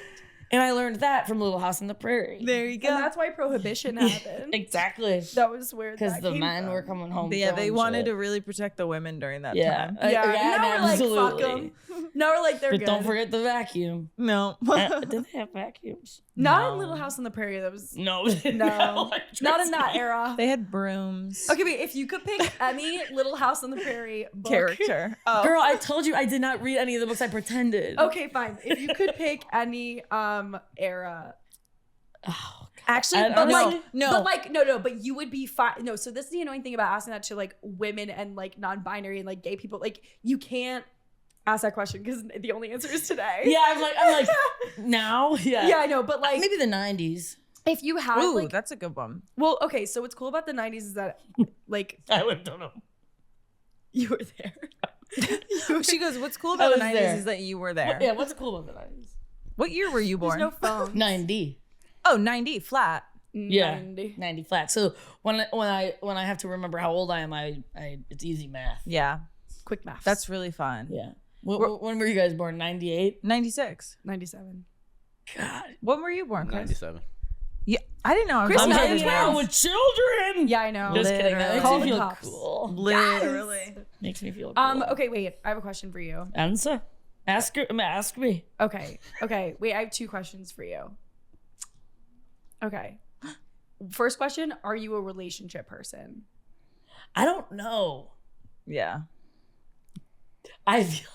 And I learned that from Little House on the Prairie. There you And go. that's why prohibition happened. Exactly. That was where Because that the came men from. were coming home. Yeah, they throwing wanted shit. to really protect the women during that Yeah. time. Yeah, now we're like, fuck absolutely. them. Now we're like, they're But good. don't forget the vacuum. No. Did they have vacuums? Not No. in Little House on the Prairie. That was No. no, not in that era. They had brooms. Okay, wait. If you could pick any Little House on the Prairie book, Character. Oh. Girl, I told you I did not read any of the books. I pretended. Okay, fine. If you could pick any era, Oh, Actually, I- but honestly- no, but you would be fine. No, so this is the annoying thing about asking that to like women and like non-binary and like gay people. Like you can't ask that question because the only answer is today. Yeah, I'm like now. Yeah. Yeah, I know, but like Maybe the 90s. if you have Ooh, like, that's a good one. well, okay. So what's cool about the '90s is that like I lived on them. you were there. She goes, what's cool I about the was 90s there. is that you were there. Yeah, what's cool about the 90s? What year were you There's born? no phone. 90. Oh, 90 flat. Yeah, 90. 90 flat. So when I have to remember how old I am, I it's easy math. Yeah. Quick math. That's really fun. Yeah. When were you guys born? 98? 96. 97. God. When were you born, Chris? 97. Yeah, I didn't know. I was Chris I'm and I hanging are out twins. with children. Yeah, I know. Just kidding. That makes Call me the feel cops. cool. Literally. Makes me feel cool. Okay, wait. I have a question for you. Answer. Ask me. Okay. Wait, I have 2 questions for you. Okay. First question, are you a relationship person? I don't know. Yeah. I feel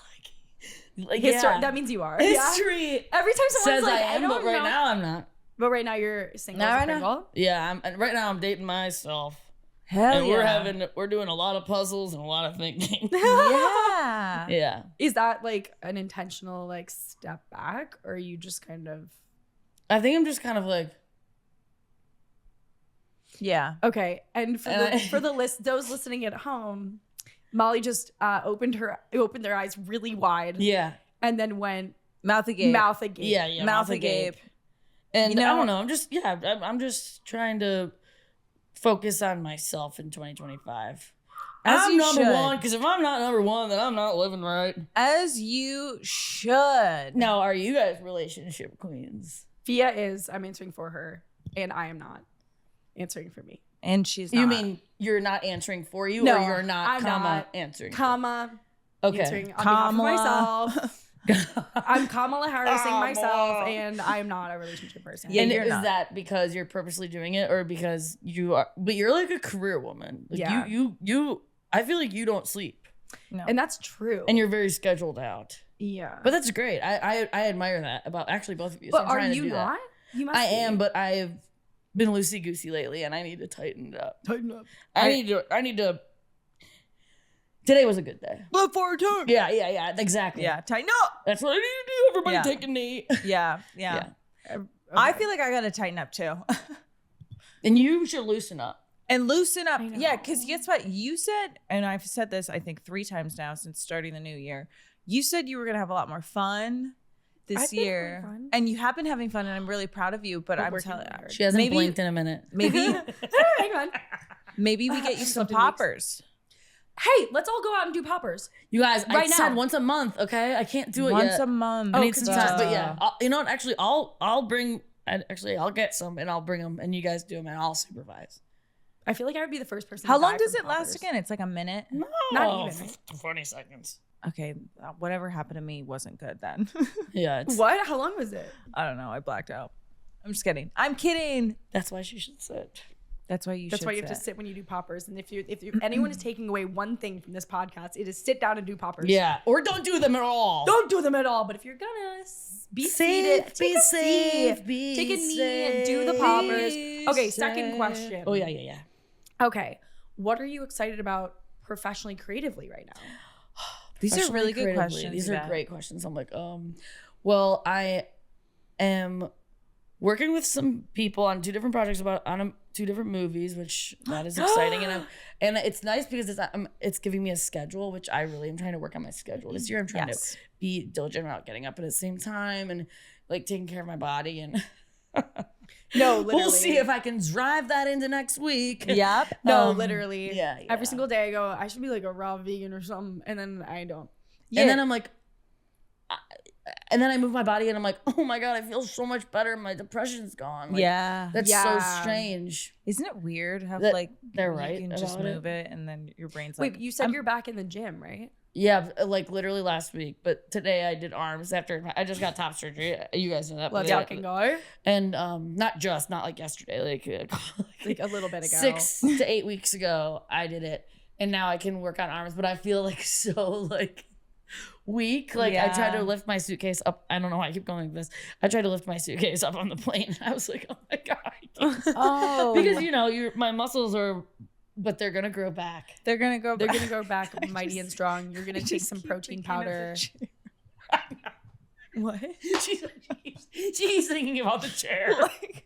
like yeah. That means you are. History Yeah? Every time someone's says like, I am, don't but right know. now I'm not. But right now you're single Not as a right now. Pringle? Yeah, right now I'm dating myself. Hell And yeah. we're doing a lot of puzzles and a lot of thinking. Yeah. Yeah. Is that like an intentional like step back, or are you just kind of I think I'm just kind of like, Yeah. okay? And for those listening at home, Molly just opened their eyes really wide, yeah. and then went Mouth agape. mouth agape. Yeah. Mouth agape. And You know- I don't know. I'm just trying to focus on myself in 2025. As I'm you number should. 1, because if I'm not number 1, then I'm not living right. As you should. Now, are you guys relationship queens? Fia is. I'm answering for her, and I am not answering for me. And she's not. You mean you're not answering for you, No, or you're not, I'm not. answering? Comma. Okay. Answering on Comma. behalf of myself. I'm Kamala Harrising Comma. myself, and I'm not a relationship person. Yeah, And you're is not. that because you're purposely doing it, or because you are? But you're like a career woman. Like Yeah. You. I feel like you don't sleep, No. And that's true. and you're very scheduled out. yeah. But that's great. I admire that about actually both of you. So But I'm are trying to you do that. not? You must I be. am, but I've been loosey goosey lately, and I need to tighten it up. Tighten up. I need to. Today was a good day. Look forward to it. Yeah, exactly. Yeah. Tighten up. That's what I need to do. Everybody Yeah. take a knee. Yeah. Yeah. I feel like I got to tighten up too. And you should loosen up. And loosen up. I know. Yeah, because guess what? You said, and I've said this, I think 3 times now since starting the new year. You said you were going to have a lot more fun this I've been having year. fun. And you have been having fun, and I'm really proud of you. But We're I'm working telling hard. She hasn't Maybe- blinked in a minute. maybe Hang on. maybe we get you some Something makes- poppers. Hey, let's all go out and do poppers. You guys, I Right said now. once a month. Okay, I can't do it Once yet. a month. I need 'cause some you time. just- But yeah, you know what? Actually, I'll bring. I'll get some and I'll bring them, and you guys do them, and I'll supervise. I feel like I would be the first person. How to long die does from it last poppers. again? It's like a minute. No, Not even, right? 20 seconds. Okay, whatever happened to me wasn't good then. Yeah, it's, What? How long was it? I don't know. I blacked out. I'm just kidding. I'm kidding. that's why she should sit. That's why you That's should why you have to sit. sit when you do poppers. And if anyone is taking away one thing from this podcast, it is sit down and do poppers. Yeah, or don't do them at all. Don't do them at all. But if you're gonna be seated, take a seat, take a knee, and do the poppers. Okay, second question. Oh yeah. Okay, what are you excited about professionally, creatively right now? These are really good Creatively, questions. These are Yvette. great questions. I'm like, well, I am working with some people on 2 different projects on 2 different movies, which that is exciting, and it's nice because it's giving me a schedule, which I really am trying to work on my schedule this year. I'm trying Yes. to be diligent about getting up at the same time and like taking care of my body, and No, literally. we'll see if I can drive that into next week. Yep. No, literally. yeah. Every single day I go, I should be like a raw vegan or something, and then I don't. And then I'm like, and then I move my body, and I'm like, oh my god, I feel so much better. My depression's gone. Like, Yeah. that's Yeah. so strange. Isn't it weird how That like they're right you can just about it. move it and then your brain's like, Wait, you said you're back in the gym, right? Yeah, like literally last week, but today I did arms after I just got top surgery. You guys know that. Let's but fucking go. And not like yesterday, Like a little bit ago. 6 to 8 weeks ago, I did it, and now I can work on arms. But I feel like so like weak. Like I tried to Yeah. lift my suitcase up. I don't know why I keep going like this. I tried to lift my suitcase up on the plane. I was like, oh my god, I can't. oh, Because my muscles are, but they're gonna grow back. they're gonna go. They're back. gonna go back mighty and strong. You're gonna I take just some keep protein thinking of the powder. chair. What? She's thinking about the chair. Like,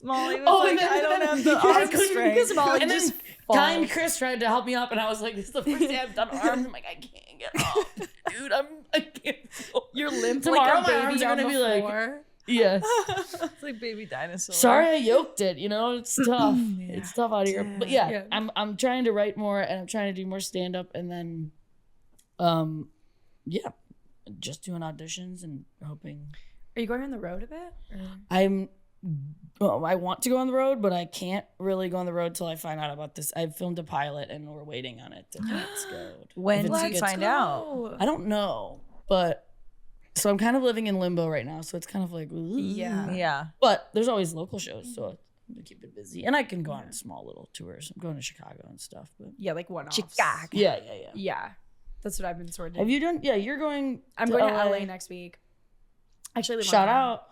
Molly was Oh, like, and then- I don't and then- have the I arm couldn't strength. because Molly And then just Ty and falls. Chris tried to help me up, and I was like, "This is the first day I've done arms." I'm like, "I can't get up, dude. I can't." Feel. You're limp Tomorrow like a my baby arms are on gonna the be like- floor. Yes. It's like baby dinosaur. Sorry I yoked it, it's tough. Yeah. It's tough out here. But yeah, Yeah. I'm trying to write more and I'm trying to do more stand up and then yeah, just doing auditions and hoping. Are you going on the road a bit? I want to go on the road, but I can't really go on the road till I find out about this. I've filmed a pilot and we're waiting on it to get scored. When If did it's you good- find out? I don't know, but so I'm kind of living in limbo right now. So it's kind of like, ooh. Yeah. Yeah. But there's always local shows, so I'm gonna keep it busy, and I can go on small little tours. I'm going to Chicago and stuff. But Yeah, like one-offs. Chicago. yeah. Yeah. That's what I've been sort of Have you done? Yeah, you're going. I'm going to LA next week. Actually, I live Shout on out.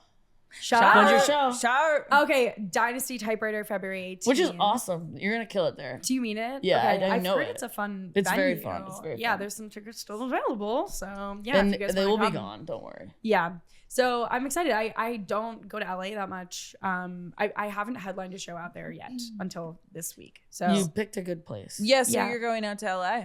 Shout When's out. your show? Shout. Okay, Dynasty Typewriter, February 18th. Which is awesome. You're gonna kill it there. Do you mean it? Yeah, okay. I I've know heard it. it's a fun It's very venue. fun. It's very Yeah, fun. there's some tickets still available. So yeah, And if you guys they wanna will be come. gone. Don't worry. Yeah. So I'm excited. I don't go to LA that much. I haven't headlined a show out there yet until this week. So You picked a good place. Yeah, so Yeah. you're going out to LA.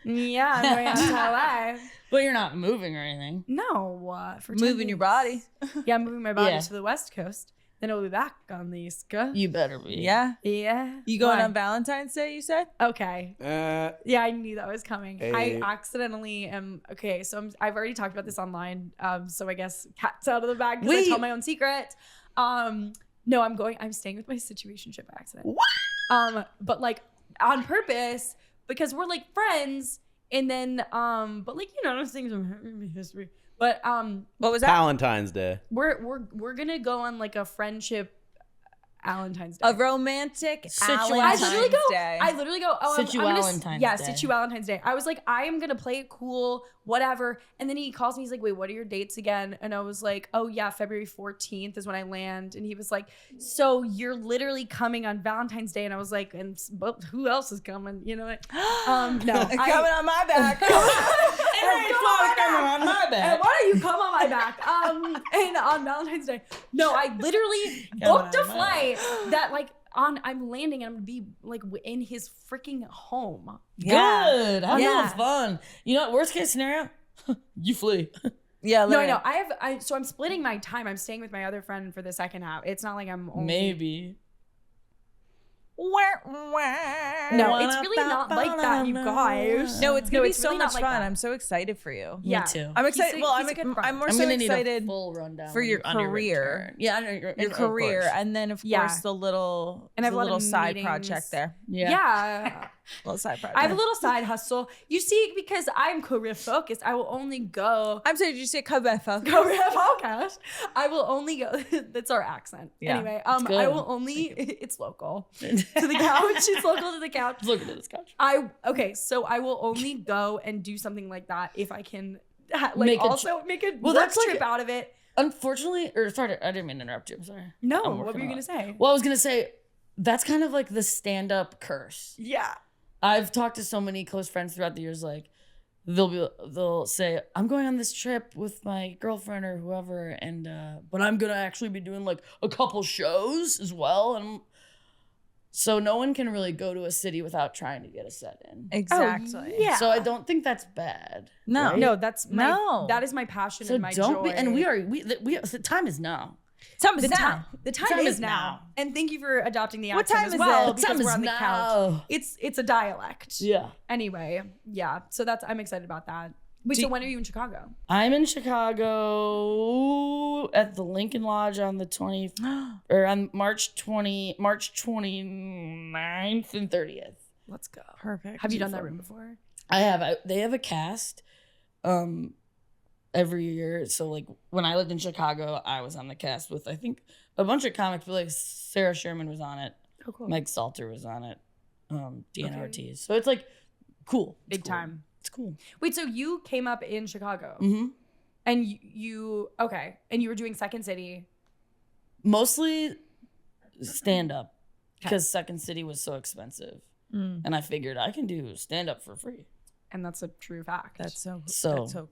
yeah, I'm going out to LA. But you're not moving or anything. No, for 10 Moving your weeks. body. Yeah, I'm moving my body Yeah. to the West Coast. Then I'll be back on the East Coast. You better be. Yeah. Yeah. You going Why? on Valentine's Day, you said? Okay. Yeah, I knew that was coming. Hey. I accidentally am okay. So I've already talked about this online. So I guess cat's out of the bag because I Wait. tell my own secret. No, I'm staying with my situationship by accident. What? But like on purpose because we're like friends. And then, but like those things from history. But What was that? Valentine's Day. we're gonna go on like a friendship Valentine's Day. A romantic Situ- Valentine's I literally go. Day. I literally go. Oh, Situ I'm gonna, Valentine's yeah, Day. Situ Valentine's Day. I was like, I am gonna play it cool, whatever. And then he calls me. He's like, wait, what are your dates again? And I was like, oh yeah, February 14th is when I land. And he was like, so you're literally coming on Valentine's Day? And I was like, but who else is coming? Like, no, Coming on my back. on my And back. why don't you come on my back? And on Valentine's Day. No, I literally booked a on my flight that like I'm landing and I'm gonna be like in his freaking home. Yeah. Good. Have Yeah. fun. You know what? Worst case scenario, you flee. Yeah, No, I literally. know. So I'm splitting my time. I'm staying with my other friend for the second half. It's not like I'm only Maybe. No, it's really not like that, you guys. No, it's gonna be it's so really much not like fun. that. I'm so excited for you. Yeah. Me too. I'm excited. He's a- Well, he's a good friend. I'm more I'm so gonna need a excited full rundown for your on career. return. Yeah, your career, and then of Yeah. course the little And I have a lot little of side meetings. project there. Yeah. Little side project. I have a little side hustle. You see, because I'm career focused, I will only go I'm sorry. Did you say career focus? career focused. I will only go. That's our accent. Yeah. Anyway, good. I will only. It's local to the couch. It's local to the couch. Look at this couch. So I will only go and do something like that if I can, like Make a also make a Well, work that's like- trip out of it. Unfortunately, or sorry, I didn't mean to interrupt you. I'm sorry. No, I'm what were working you on gonna it. say? Well, I was gonna say that's kind of like the stand-up curse. Yeah. I've talked to so many close friends throughout the years. Like they'll say, "I'm going on this trip with my girlfriend or whoever," and but I'm gonna actually be doing like a couple shows as well, and so no one can really go to a city without trying to get a set in. Exactly. Oh, yeah. So I don't think that's bad. No. right? No, that's my, No. that is my passion So and my don't joy. be, and the time is now. Time the is now. time. The time, Time is is now. now. And thank you for adopting the What accent time as is well it? because Time we're is on the now. couch. It's a dialect. Yeah. Anyway, yeah. So I'm excited about that. Wait, so when are you in Chicago? I'm in Chicago at the Lincoln Lodge on the 20 or on March 29th and 30th. Let's go. Perfect. Have you done that room before? I have. They have a cast every year. So like when I lived in Chicago, I was on the cast with I think a bunch of comics, but like Sarah Sherman was on it, Oh, cool. Mike Salter was on it, Deanna Okay. Ortiz. So it's like cool. It's Big cool. time. It's cool. Wait, so you came up in Chicago Mm-hmm. and you okay, and you were doing Second City. Mostly stand up because Second City was so expensive. Mm. And I figured I can do stand up for free. And that's a true fact. That's so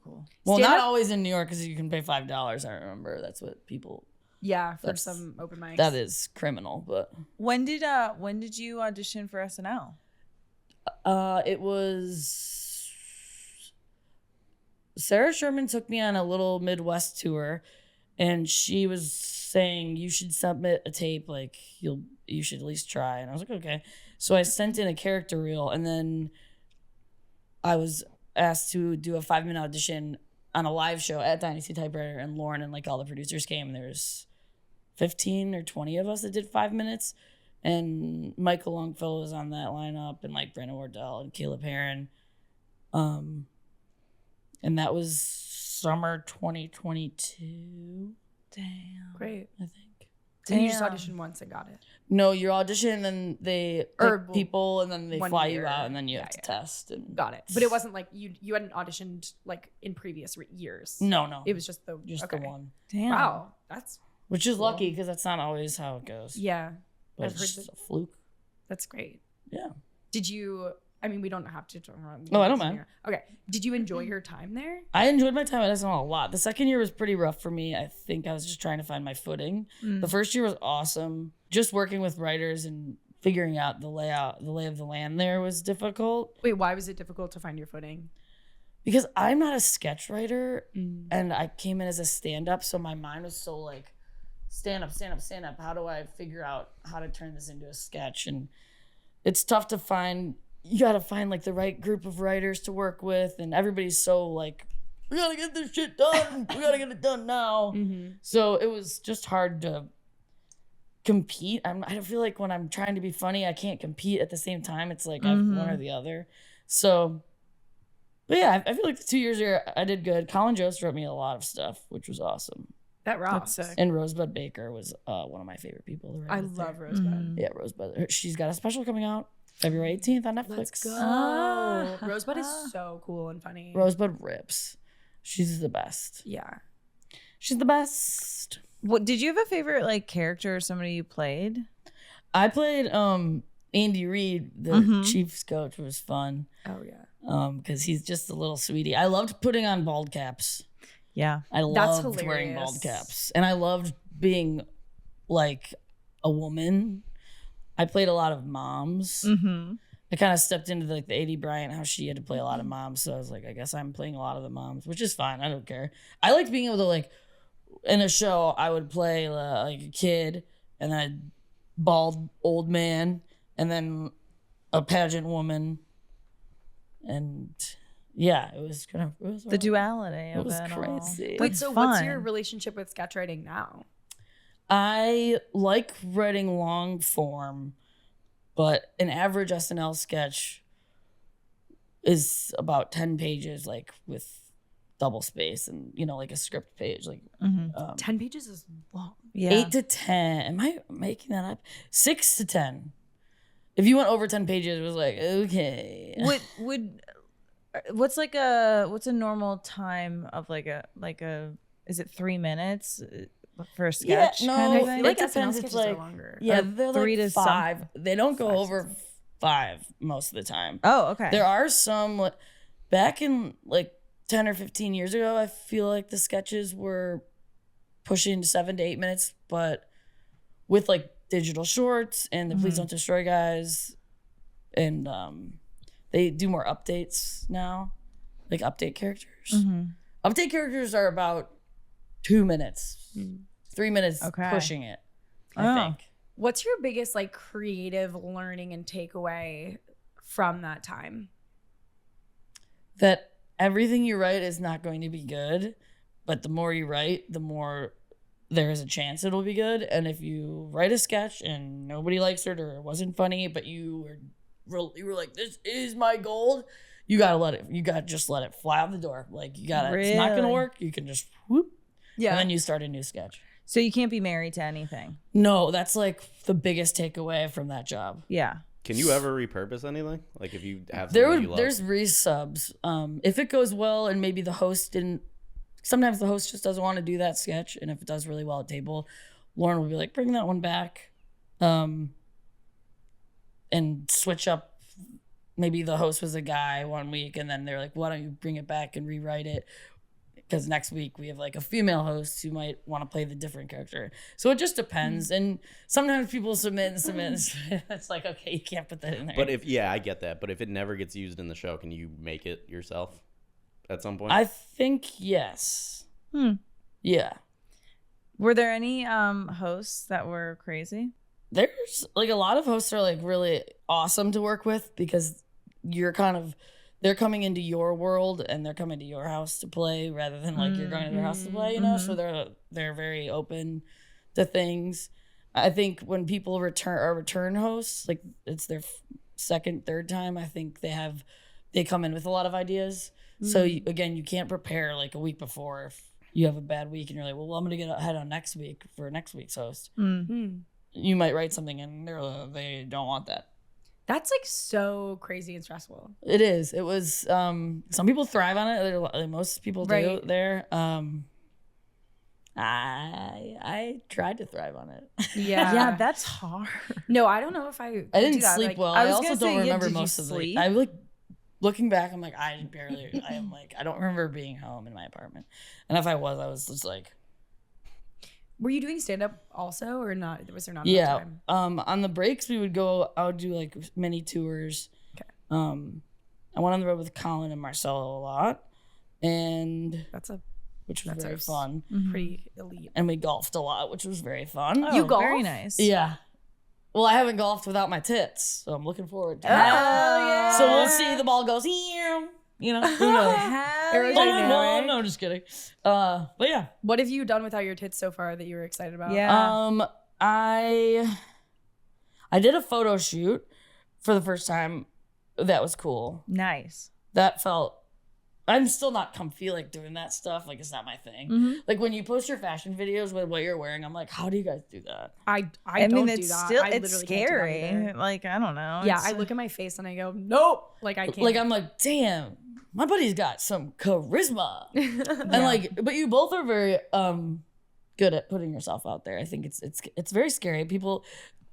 cool. Well, Stand not up- always in New York because you can pay $5. I remember that's what people. yeah, for That's- some open mics. That is criminal, but When did you audition for SNL? it was Sarah Sherman took me on a little Midwest tour, and she was saying you should submit a tape, like you should at least try. And I was like, okay. So I sent in a character reel, and then I was asked to do a 5-minute audition on a live show at Dynasty Typewriter, and Lauren and like all the producers came, and there's 15 or 20 of us that did 5 minutes, and Michael Longfellow was on that lineup, and like Brandon Wardell and Caleb Heron, and that was summer 2022. Damn. Great. I think. And you just auditioned once and got it. No, you audition, and then they pick people, and then they 1 fly year. you out, and then you have to test. And Got it. But it wasn't like you hadn't auditioned like in previous years. No. It was just the the one. Damn. Wow, that's Which is lucky because that's not always how it goes. yeah. But I've it's heard just that. a fluke. That's great. Yeah. Did you? I mean, we don't have to talk about. No, I don't mind. Okay. Did you enjoy your time there? I enjoyed my time at SNL a lot. The second year was pretty rough for me. I think I was just trying to find my footing. The first year was awesome. Just working with writers and figuring out the lay of the land there was difficult. Wait, why was it difficult to find your footing? Because I'm not a sketch writer, and I came in as a stand-up, so my mind was so like, stand up. How do I figure out how to turn this into a sketch? And it's tough to find. You got to find like the right group of writers to work with, and everybody's so like, we got to get this shit done. We got to get it done now. So it was just hard to compete. I feel like when I'm trying to be funny, I can't compete at the same time. It's like I have one or the other. So, but yeah, I feel like the 2 years here, I did good. Colin Jost wrote me a lot of stuff, which was awesome. That rocks. That's sick. And Rosebud Baker was one of my favorite people to write I with love there. Rosebud. Yeah, Rosebud. She's got a special coming out February 18th on Netflix. Let's go. Oh. Rosebud is so cool and funny. Rosebud rips. She's the best. Yeah. She's the best. What did you have a favorite like character or somebody you played? I played Andy Reid, the Chiefs coach, was fun. Oh yeah. Because he's just a little sweetie. I loved putting on bald caps. Yeah. I That's loved wearing hilarious. bald caps. And I loved being like a woman. I played a lot of moms. I kind of stepped into like the A.D. Bryant, how she had to play a lot of moms. So I was like, I guess I'm playing a lot of the moms, which is fine. I don't care. I liked being able to like, in a show, I would play like a kid and then a bald old man and then a pageant woman. And yeah, it was kind of The duality of it was it all. crazy. Wait, That's so what's your fun. relationship with sketch writing now? I like writing long form, but an average SNL sketch is about 10 pages, like with double space and, you know, like a script page, like 10 pages is long. Yeah. 8 to 10. Am I making that up? 6 to 10. If you went over 10 pages, it was like, okay. What's a normal time of like a is it 3 minutes for a sketch? no, kind of I thing? feel like SNL depends. sketches It's are like longer. yeah, Or they're 3 like to 5. They don't go 5, over 5 most of the time. Oh, okay. There are some like, back in like 10 or 15 years ago, I feel like the sketches were pushing 7 to 8 minutes, but with like digital shorts and the Please Don't Destroy guys, and they do more updates now, like update characters. Update characters are about 2 minutes, 3 minutes Okay. pushing it, Oh. I think. What's your biggest like creative learning and takeaway from that time? That everything you write is not going to be good, but the more you write, the more there is a chance it'll be good. And if you write a sketch and nobody likes it or it wasn't funny, but you were like, this is my gold, you gotta just let it fly out the door. Like it's not gonna Really? work. You can just whoop, Yeah. and then you start a new sketch. So you can't be married to anything. No, that's like the biggest takeaway from that job. Yeah. Can you ever repurpose anything? Like if you have something you love? There's resubs. If it goes well and maybe the host didn't, sometimes the host just doesn't want to do that sketch, and if it does really well at table, Lauren will be like, bring that one back, and switch up. Maybe the host was a guy one week, and then they're like, why don't you bring it back and rewrite it? Because next week we have like a female host who might want to play the different character. So it just depends. And sometimes people submit. It's like, okay, you can't put that in there. But I get that. But if it never gets used in the show, can you make it yourself at some point? I think yes. Yeah. Were there any hosts that were crazy? There's like a lot of hosts are like really awesome to work with because they're coming into your world and they're coming to your house to play rather than like you're going to their house to play, you know? So they're very open to things. I think when people are return hosts, like it's their second, third time, I think they come in with a lot of ideas. So again, you can't prepare like a week before if you have a bad week and you're like, well, I'm going to get ahead on next week for next week's host. You might write something and they don't want that. That's like so crazy and stressful. It is. It was. Some people thrive on it. Most people do there. I tried to thrive on it. Yeah, that's hard. No, I don't know if I didn't do that. sleep Like, well. I I was also gonna don't say, yeah, remember did you most of the. sleep? I like looking back. I'm like I don't remember being home in my apartment. And if I was just like. Were you doing stand up also or not? Was there not Yeah. enough time? On the breaks I would do like mini tours. Okay. I went on the road with Colin and Marcelo a lot, and which was very fun. Pretty elite. And we golfed a lot, which was very fun. Oh, You golf? Very nice. Yeah. Well, I haven't golfed without my tits, so I'm looking forward to it. yeah. So we'll see. The ball goes, you know, who knows? No, just kidding. But yeah. What have you done without your tits so far that you were excited about? Yeah. I did a photo shoot for the first time. That was cool. Nice. That felt. I'm still not comfy like doing that stuff. Like it's not my thing. Like when you post your fashion videos with what you're wearing, I'm like, how do you guys do that? I mean, don't it's do that. still I it's literally can't do that scary. either. Like I don't know. Yeah, It's- I look at my face and I go, nope. Like I can't. Like I'm like, damn, my buddy's got some charisma. And like, but you both are very good at putting yourself out there. I think it's very scary. People,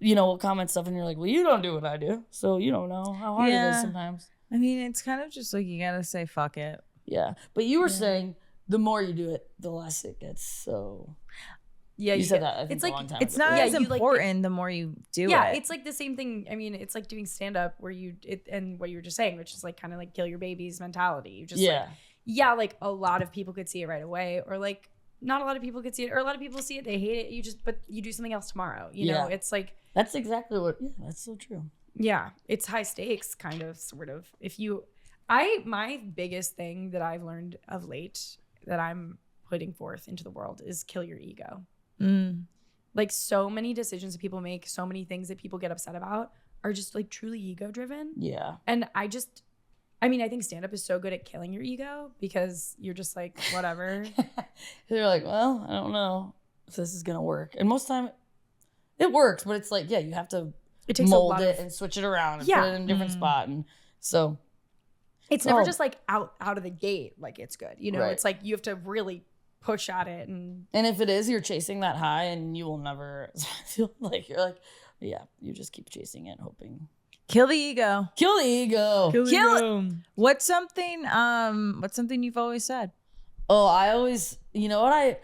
will comment stuff and you're like, well, you don't do what I do, so you don't know how hard it is sometimes. I mean, it's kind of just like you gotta say fuck it. Yeah, but you were saying the more you do it, the less it gets. So yeah, you said that. I think it's a like long time It's ago. not Yeah, as you, like, important the more you do yeah, it. it's like the same thing. I mean, it's like doing stand up where and what you were just saying, which is like kind of like kill your babies mentality. You just like a lot of people could see it right away, or like not a lot of people could see it, or a lot of people see it, they hate it. But you do something else tomorrow. You know, it's like that's exactly what. Yeah, that's so true. yeah, it's high stakes, kind of, sort of. My biggest thing that I've learned of late that I'm putting forth into the world is kill your ego. Like so many decisions that people make, so many things that people get upset about are just like truly ego driven. Yeah. And I think stand up is so good at killing your ego because you're just like, whatever. They're like, well, I don't know if this is going to work. And most of the time it works, but it's like, yeah, you have to It takes mold a lot it of, and switch it around and Yeah. put it in a different spot. And so it's never just like out of the gate, like it's good. Right. It's like you have to really push at it. And if it is, you're chasing that high and you will never feel like you're like, yeah, you just keep chasing it, hoping. Kill the ego. Kill the ego. Kill it. What's something you've always said? Oh, what I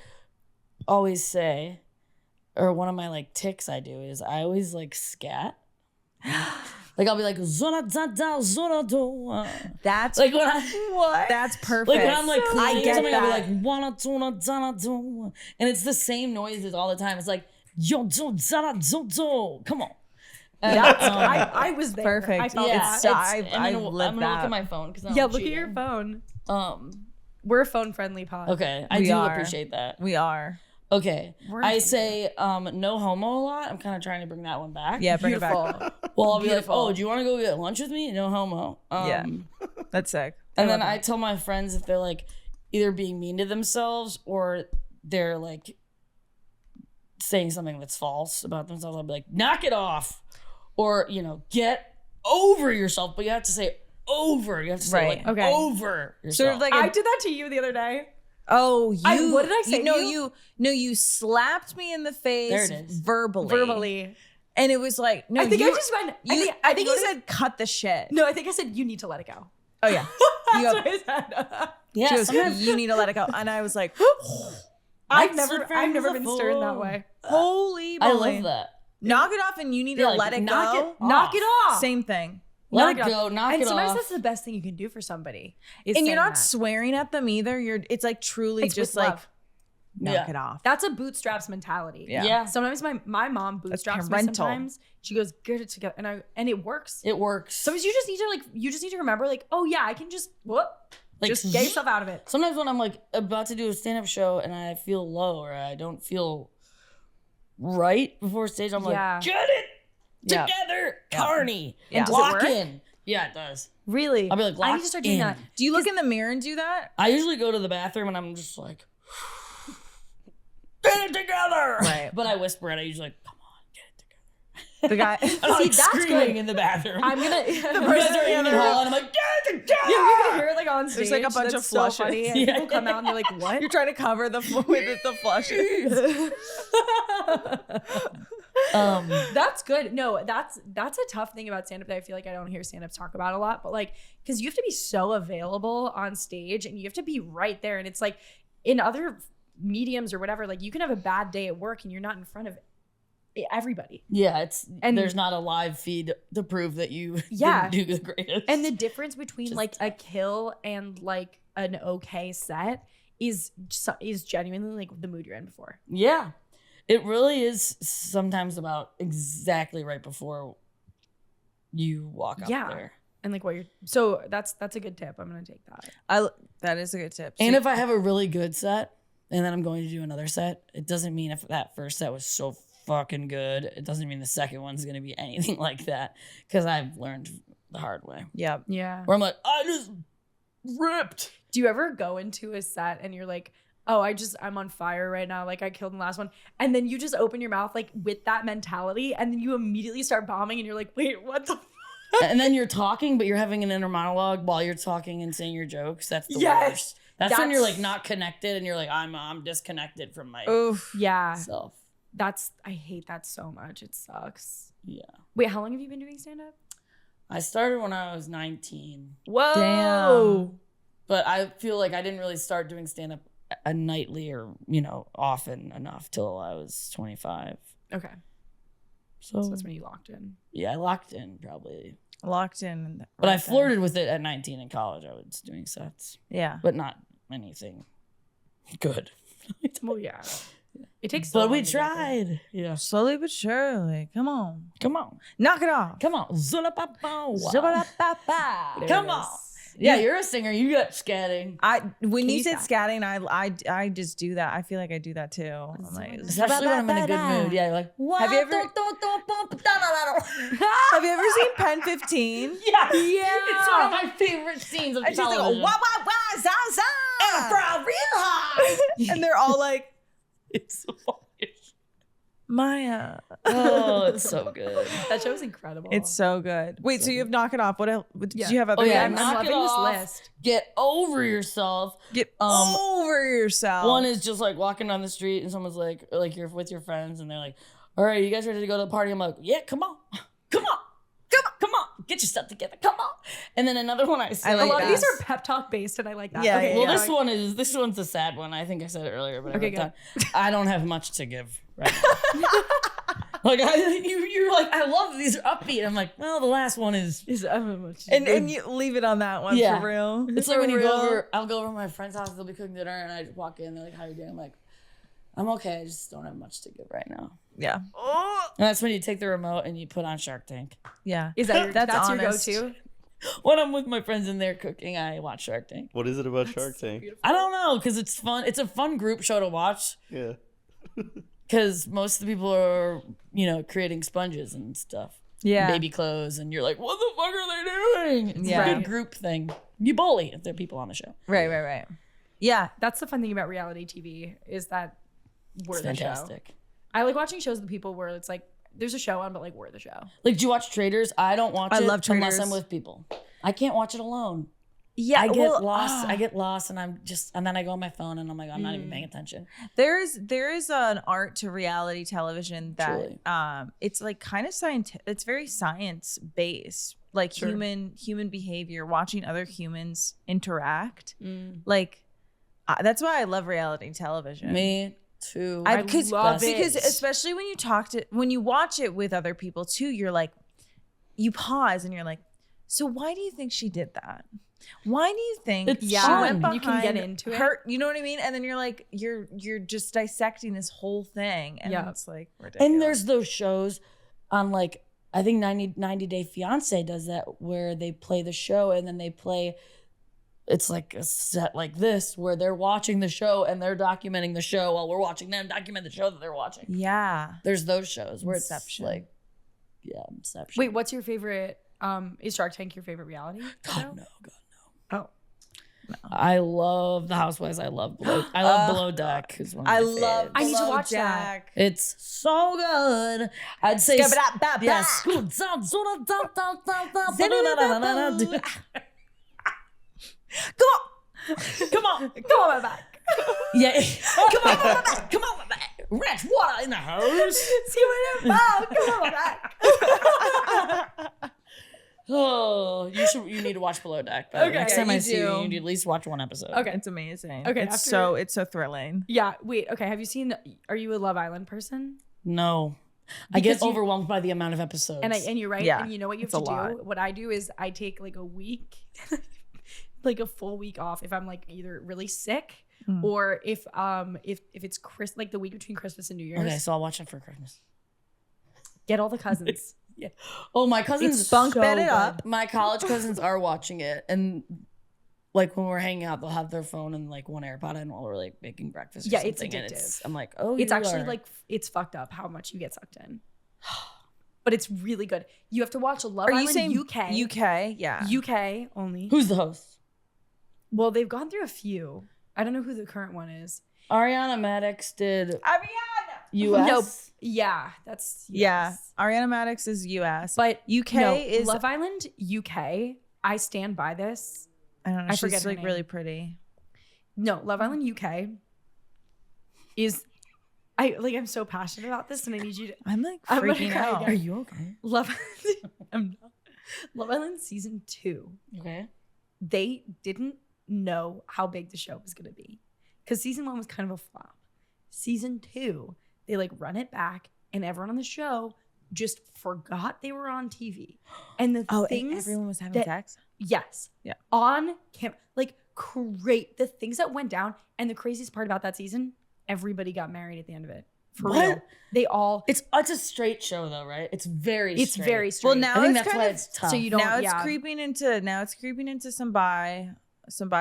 always say, or one of my like tics I do is I always like scat. Like I'll be like zona da da zona do. That's Like when I what? That's perfect. like when I'm like cleaning I get something, that. I'll be like wanna do da do, and it's the same noises all the time. It's like yo do da do. Come on. that's, I was there. Perfect. I felt Yeah. that. So I and then live I'm gonna look that. at my phone because Yeah, look at your phone. We're a phone friendly pod. Okay, I We do are. appreciate that. We are. Okay, We're I a- say no homo a lot. I'm kind of trying to bring that one back. Yeah, bring Beautiful. it back. Well, I'll be Beautiful. like, oh, do you want to go get lunch with me? No homo. Yeah. That's sick. And then I tell my friends if they're like either being mean to themselves or they're like saying something that's false about themselves, I'll be like, knock it off. Or, get over yourself. But you have to say over. You have to say Right. like Okay. over yourself. Sort of like I did that to you the other day. oh, you. what did I say to You you slapped me in the face There it is. verbally. And it was like, no, I think you, I just went. I think you said cut the shit. No, I think I said you need to let it go. Oh yeah. You That's go, what I said. yeah, she goes, sometimes you need to let it go. And I was like, I've That's never what been stirred that way. holy I moly. love that. Knock it off and you need Yeah, to like, let it knock go. it Knock it off. Same thing. Let Knock it off. go. Knock And it sometimes off. that's the best thing you can do for somebody. Is And you're saying not that. swearing at them either. It's like truly It's just with like love. knock it off. That's a bootstraps mentality. Yeah. Sometimes my mom bootstraps me parental. sometimes. She goes, get it together. And it works. It works. Sometimes you just need to remember like, oh yeah, I can just just get yourself out of it. Sometimes when I'm like about to do a stand-up show and I feel low or I don't feel right before stage, I'm like, get it together, Kearney. Yeah. Does it Walk work? in. Yeah, it does. Really? I'll be like, I need lock to start doing in. that. Do you look in the mirror and do that? I usually go to the bathroom and I'm just like, get it together. Right. But I whisper it. I usually like, come on, get it together. The guy. I'm like that's screaming good. in the bathroom. I'm gonna You guys are in the hall and I'm like, get it together. Yeah, you're gonna hear it like on stage. There's like a bunch That's of flushes. So funny. And people come out and they're like, what? You're trying to cover the with the flushes. That's good. No, that's a tough thing about stand-up that I feel like I don't hear stand-ups talk about a lot. But like, because you have to be so available on stage and you have to be right there. And it's like in other mediums or whatever, like you can have a bad day at work and you're not in front of everybody. Yeah, And- there's not a live feed to prove that you Yeah. didn't do the greatest. And the difference between Just- like a kill and like an okay set is genuinely like the mood you're in before. yeah, it really is sometimes about exactly right before you walk up Yeah. there. And like what you're so that's a good tip. I'm gonna take that. That is a good tip. And if I have a really good set and then I'm going to do another set, it doesn't mean if that first set was so fucking good, it doesn't mean the second one's going to be anything like that, because I've learned the hard way. yeah. Yeah. Where I'm like, I just ripped. Do you ever go into a set and you're like, oh, I'm on fire right now, like I killed in the last one, and then you just open your mouth like with that mentality and then you immediately start bombing and you're like, wait, what the And then you're talking, but you're having an inner monologue while you're talking and saying your jokes. That's the Yes. worst. That's when you're like That's- not connected and you're like, I'm disconnected from Oof. Yeah. myself. I hate that so much. It sucks. Yeah. Wait, how long have you been doing stand-up? I started when I was 19, Whoa. Damn. but I feel like I didn't really start doing stand-up a nightly or, often enough till I was 25. Okay. So So that's when you locked in. yeah, I locked in probably. Locked in. But I right then. flirted with it at 19 in college. I was doing sets, Yeah. but not anything good. Well, yeah. It takes so But long we to get there. tried. Yeah. Slowly but surely. Come on. Come on. Knock it off. Come on. Zula-pa-pa-wa. Zaba-da-ba-ba. Come on. Yeah, you're a singer. You got scatting. When Can you you said scat? scatting, I just do that. I feel like I do that too. I'm like, Especially when I'm in a good mood. Yeah, you're like, Have you ever- Have you ever seen Pen 15? Yeah. It's one of my favorite scenes of And she's like, television. wah, wah, wah, za, za. From real high. And they're all like, It's so funny. Maya. Oh, it's so good. That show's incredible. It's so good. Wait, so you have Knock It Off. What else? Did Yeah. you have other Oh, yeah, I'm names? Knock loving It this Off. list. Get over yourself. Get Um, over yourself. One is just like walking down the street and someone's like you're with your friends and they're like, all right, you guys ready to go to the party? I'm like, yeah, come on. Come on. Come on. Come on. Get your stuff together. Come on. And then another one I said. I A like lot of that. these are pep talk based, and I like that. Yeah, okay, yeah, Well, yeah. this one's a sad one. I think I said it earlier, but Okay, I wrote down, I don't have much to give right now. Like you're like, I love these are upbeat. I'm like, well, the last one is. and you leave it on that one Yeah. for real. It's like when you real. go over. I'll go over to my friend's house. They'll be cooking dinner, and I just walk in. They're like, "How you doing?" I'm like, "I'm okay. I just don't have much to give right now." Yeah. And that's when you take the remote and you put on Shark Tank. Yeah. Is that That's that's honest. your go-to? When I'm with my friends and they're cooking, I watch Shark Tank. What is it about Shark Tank? I don't know, because it's fun. It's a fun group show to watch. Yeah. Because most of the people are, creating sponges and stuff. Yeah. Baby clothes. And you're like, what the fuck are they doing? It's Yeah. a good group thing. You bully if there are people on the show. Right. Yeah. That's the fun thing about reality TV is that we're It's the show. fantastic. I like watching shows with people where it's like there's a show on, but like we're the show. Like, do you watch Traders? I don't watch I it love unless Traitors. I'm with people. I can't watch it alone. Yeah. I get well, lost. I get lost, and and then I go on my phone, and I'm like, I'm not even paying attention. there is an art to reality television that Truly. it's like kind of scientific. It's very science based, like Sure. human behavior, watching other humans interact. Mm. Like that's why I love reality television. Me too. I Because love it. especially when you watch it with other people too, you're like, you pause and you're like, so why do you think she did that? Why do you think It's she fun. went You can get behind into it. her? You know what I mean? And then you're like, you're just dissecting this whole thing, and Yeah. it's like ridiculous. And there's those shows on like I think 90 Day Fiance does that where they play the show and then they play. It's like a set like this where they're watching the show and they're documenting the show while we're watching them document the show that they're watching. yeah. There's those shows where Inception. it's like, yeah, Inception. Wait, what's your favorite? Is Shark Tank your favorite reality God show? no, God Oh, no. I love The Housewives. I love Below Deck. Who's one of I my love. faves. I need to Below watch that. Deck. It's so good. I'd say Skabba-da-ba-ba. yes. Come on, come on, come on, my back. Yeah. Come on, my back. Come on, my back. Ranchwater in the house. Come on, my back. Oh, you need to watch Below Deck. But Okay. next Yeah, time I you see you, do. you need to at least watch one episode. Okay. It's amazing. Okay, it's after- so thrilling. Yeah. Wait. Okay. Have you seen? Are you a Love Island person? No. I get Because you- overwhelmed by the amount of episodes. And you're right. Yeah, And you know what you have it's to a do? lot. What I do is I take like a week, like a full week off if I'm like either really sick Mm. or if it's like the week between Christmas and New Year's. Okay, so I'll watch it for Christmas. Get all the cousins. Oh, my cousins It's bunk so bed it good. up. My college cousins are watching it, and like when we're hanging out, they'll have their phone and like one AirPod in while we're like making breakfast. Or Yeah, it's something, and addictive. I'm like, oh, It's you actually are. like it's fucked up how much you get sucked in. But it's really good. You have to watch Love Are you Island saying UK. UK? Yeah. UK only. Who's the host? Well, they've gone through a few. I don't know who the current one is. Ariana Madix did Ariana. U.S. Nope. Yeah, that's Yeah. yes. Ariana Madix is US. But UK no, is. Love Island UK. I stand by this. I don't know. I She's forget her like name. really pretty. No, Love Island UK is. I'm so passionate about this, and I need you to I'm like I'm gonna freaking cry out. again. Are you okay? Love. I'm not. Love Island season 2. Okay. They didn't know how big the show was going to be because season 1 was kind of a flop. Season 2, they like run it back, and everyone on the show just forgot they were on TV. And the Oh, and things everyone was having that- sex. yes, Yeah. on camera, like great. The things that went down, and the craziest part about that season, everybody got married at the end of it. For What? real, they all. It's a straight show though, right? It's very. It's straight. very straight. Well, now I think it's that's kind why of it's tough. so you don't. now it's yeah. creeping into some bi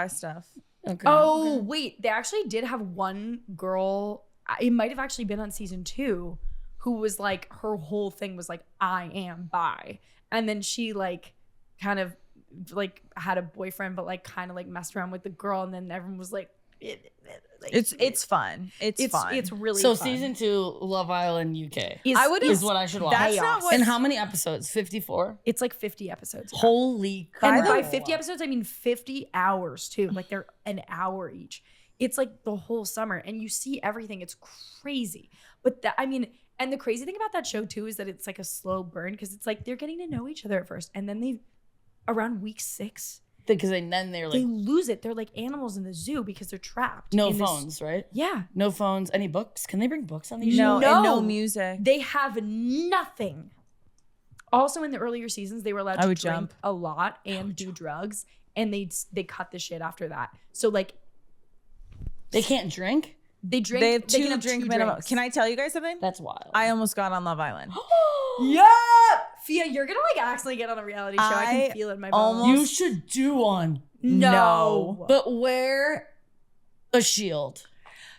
stuff. Okay. Oh wait, they actually did have one girl. It might have actually been on season 2, who was like her whole thing was like I am bi, and then she like kind of like had a boyfriend, but like kind of like messed around with the girl, and then everyone was like, It's fun. It's fun. It's really So fun. season 2, Love Island UK I would is what I should watch. That's not what. And how many episodes? 54. It's like 50 episodes. Yeah. Holy And crap! by 50 episodes, I mean 50 hours too. Like they're an hour each. It's like the whole summer, and you see everything. It's crazy. But and the crazy thing about that show too is that it's like a slow burn because it's like they're getting to know each other at first, and then around week 6, Because then they're they like, lose it. They're like animals in the zoo because they're trapped. no in this- phones, right? Yeah, No phones. Any books? Can they bring books on these no, shows? and no No. music. they have nothing. Also, in the earlier seasons, they were allowed I to would drink jump. a lot and do drugs, and they cut the shit after that. So like They can't drink? they drink. They have can two have drink two minimum. drinks. Can I tell you guys something? That's wild. I almost got on Love Island. Yeah, Fia, you're gonna like accidentally get on a reality show. I I can feel it in my bones. almost- You should do one. No, But wear a shield.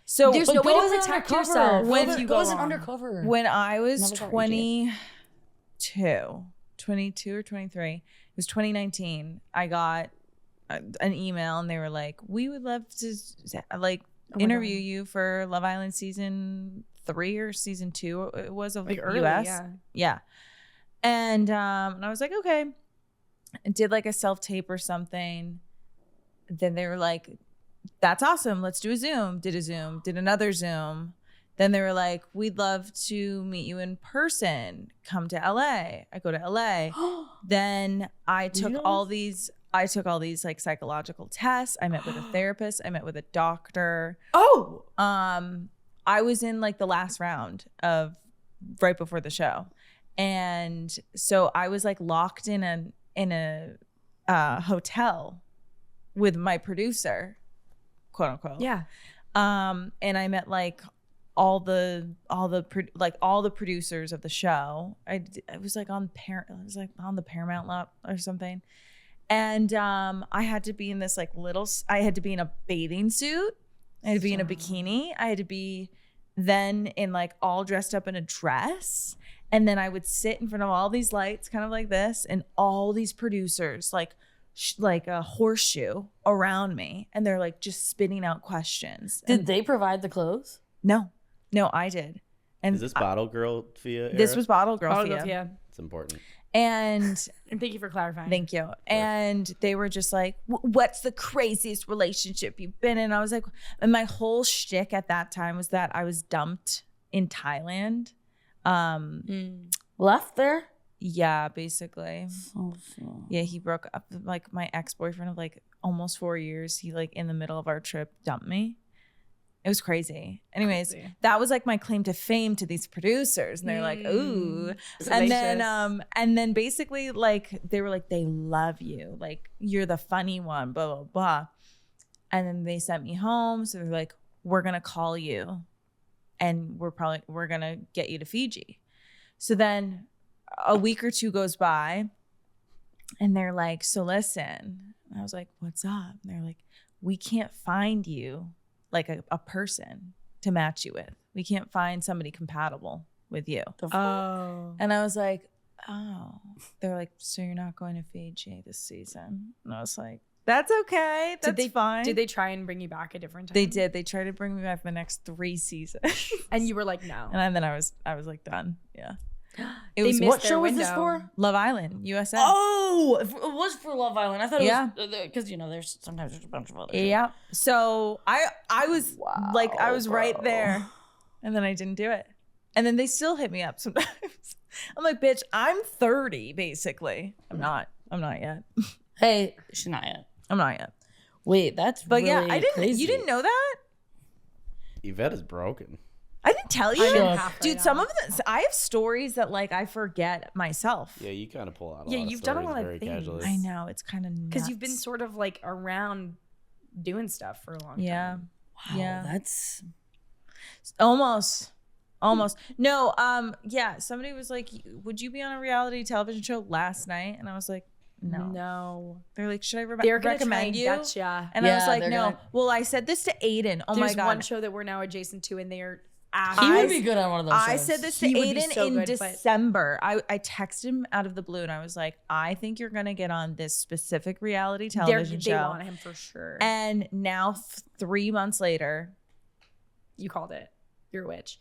So There's But no way go to as an protect undercover. yourself Go when as- you go go as an on. undercover. when I was Never thought you did. 22 or 23, it was 2019. I got an email and they were like, "We would love to like my interview God. you for Love Island season 3 or season 2. It was of like early, US. yeah. Yeah. And I was like, okay. I did like a self-tape or something. Then they were like, that's awesome. Let's do a Zoom. Did a Zoom. Did another Zoom. Then they were like, we'd love to meet you in person. Come to LA. I go to LA. Then I took Really? all these like psychological tests. I met with a therapist. I met with a doctor. Oh, I was in like the last round of right before the show. And so I was like locked in a hotel with my producer, quote unquote. Yeah. And I met like all the producers of the show. I was like on the Paramount lot or something. And I had to be in this like I had to be in a bathing suit. I had to be in a bikini. I had to be then in like all dressed up in a dress. And then I would sit in front of all these lights, kind of like this, and all these producers like a horseshoe around me. And they're like just spitting out questions. Did they provide the clothes? No, I did. And Is this Bottle Girl Fia era? this was Bottle Girl Fia. Yeah. It's important. And thank you for clarifying. thank you. And they were just like, what's the craziest relationship you've been in? I was like, and my whole shtick at that time was that I was dumped in Thailand. Left there? Yeah, basically. Oh, Yeah, he broke up with like my ex-boyfriend of like almost 4 years. He like in the middle of our trip dumped me. It was crazy. Anyways, that was like my claim to fame to these producers. And they're like, ooh. And then basically like they were like, they love you. Like you're the funny one, blah, blah, blah. And then they sent me home. So they're like, we're going to call you and we're going to get you to Fiji. So then a week or two goes by and they're like, so listen. And I was like, what's up? And they're like, we can't find you like a person to match you with. We can't find somebody compatible with you. Oh. And I was like, oh. They're like, so you're not going to Fiji this season? And I was like, that's okay. That's fine. Did they try and bring you back a different time? They did. They tried to bring me back the next 3 seasons. And you were like, no. And then I was like done. Yeah. What show was this for? Love Island, USA. Oh, it was for Love Island. I thought it was because there's sometimes a bunch of other shows. Yeah. So I was like I was right there, and then I didn't do it, and then they still hit me up sometimes. I'm like, bitch, I'm 30 basically. I'm not yet. Hey, she's not yet. I'm not yet. Wait, that's But really yeah, I didn't. crazy. You didn't know that? Yvette is broken. I didn't tell you, half dude. right Some now. of the I have stories that like I forget myself. Yeah, you kind of pull out a Yeah, lot of you've done a stories lot of very things. casually. I know, it's kind of Because you've been sort of like around doing stuff for a long yeah. time. Wow, Yeah. that's Almost. No, yeah, somebody was like, would you be on a reality television show last night? And I was like, no. They're like, should I They're gonna recommend try you? and getcha. And I was Yeah, like, they're no. gonna- Well, I said this to Aiden. Oh There's my God. one show that we're now adjacent to, and they are he would be good on one of those shows. I said this to He would be Aiden so in good, but- December. I texted him out of the blue and I was like, I think you're going to get on this specific reality television They show. want him for sure. And now 3 months later, You called it. You're a witch.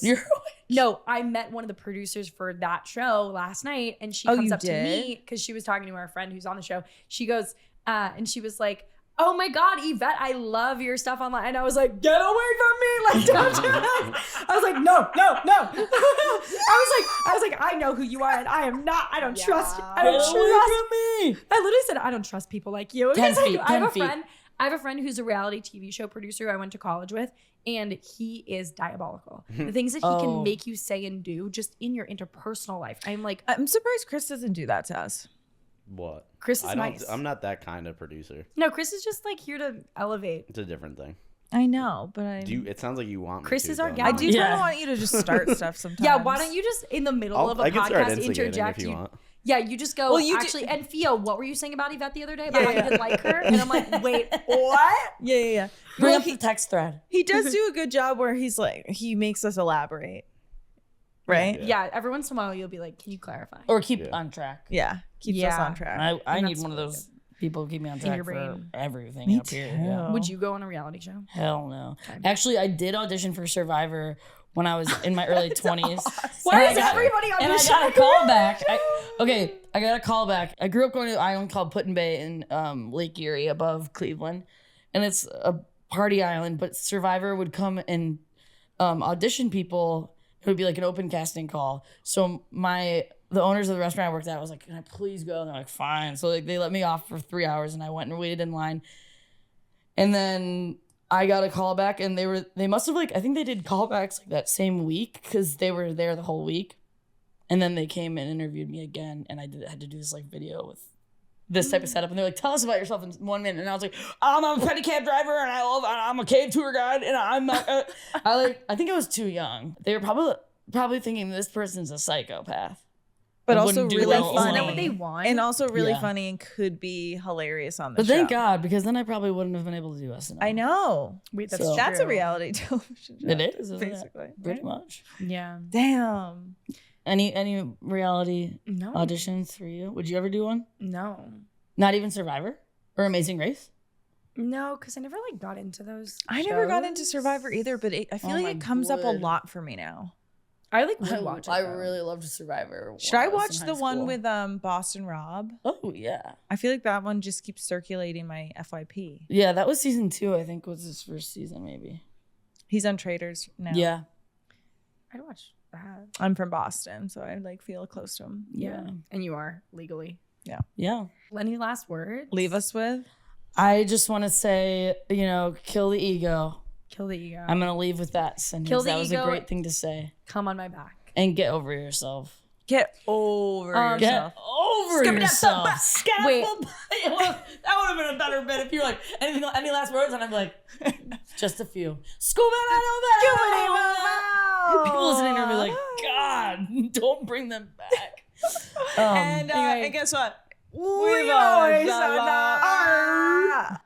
You're No, I met one of the producers for that show last night, and she Oh, comes you up to did? me because she was talking to our friend who's on the show. She goes, and she was like, "Oh my God, Yvette, I love your stuff online." And I was like, "Get away from me! Like, don't do that!" I was like, "No." I was like, "I know who you are, and I am not. I don't trust. I don't trust." me. I literally said, "I don't trust people like you." 10 Because feet, I have 10 a feet. friend. I have a friend who's a reality TV show producer I went to college with, and he is diabolical. The things that he Oh. can make you say and do just in your interpersonal life. I'm like, I'm surprised Chris doesn't do that to us. What? Chris is I don't. nice. I'm not that kind of producer. no, Chris is just like here to elevate. It's a different thing. I know, but It sounds like you want me Chris to, is our don't gal. I you? do kind Yeah. of want you to just start stuff sometimes. Yeah, why don't you just in the middle of a I can start podcast instigating interject? if you want. Yeah, you just go, Well, you do- actually, and Theo, what were you saying about Yvette the other day? About Yeah, how yeah. you didn't like her? And I'm like, wait, what? Yeah. Bring Well, up the text thread. he does do a good job where he's like, he makes us elaborate. Right? Yeah, every once in a while you'll be like, can you clarify? Or keep Yeah. on track. Yeah. Keeps us Yeah. on track. I And need that's one of really those people who keep me on In track your for brain. everything Me up here. too. Yeah. Would you go on a reality show? Hell no. Okay. Actually, I did audition for Survivor when I was in my early 20s. Why And is I got- everybody on And I this got a show? call back. I got a call back. I grew up going to an island called Put-in Bay in Lake Erie above Cleveland. And it's a party island, but Survivor would come and audition people. It would be like an open casting call. So the owners of the restaurant I worked at was like, can I please go? And they're like, fine. So like they let me off for 3 hours and I went and waited in line. And then I got a call back and they must have I think they did callbacks like that same week because they were there the whole week. And then they came and interviewed me again and I had to do this like video with this type of setup, and they're like, tell us about yourself in 1 minute. And I was like, I'm a pedicab driver, and I'm a cave tour guide, and I think I was too young. They were probably thinking this person's a psychopath. But I also wouldn't do really well funny. Isn't that what they want? And also really Yeah. funny and could be hilarious on the But show. thank God, because then I probably wouldn't have been able to do SNL. I know. Wait, So- That's a true. reality television show. It is, isn't it? basically. Pretty much. Yeah. Damn. Any reality No. auditions for you? Would you ever do one? No. Not even Survivor or Amazing Race? No, because I never like got into those. I never got into shows. Survivor either, but I feel Oh like my it comes up a God. lot for me now. I like would watch it. I though. really loved Survivor. Should when I was watch in the high one school. with Boston Rob? Oh yeah, I feel like that one just keeps circulating my FYP. yeah. That was season 2. I think was his first season, maybe. He's on Traders now. Yeah, I'd watch that. I'm from Boston, so I like feel close to him. yeah, And you are legally. yeah. Any last words? Leave us with. I just want to say, kill the ego. Kill the ego. I'm gonna leave with that sentence. Kill the That was a ego. great thing to say. Come on my back. And get over yourself. Get over Um, yourself. Get over yourself. Wait. That would have been a better bit if you were like, any last words? And I'm like, just a few. Scuba People listening are gonna be like, God, don't bring them back. And anyway. guess what? We've always said that.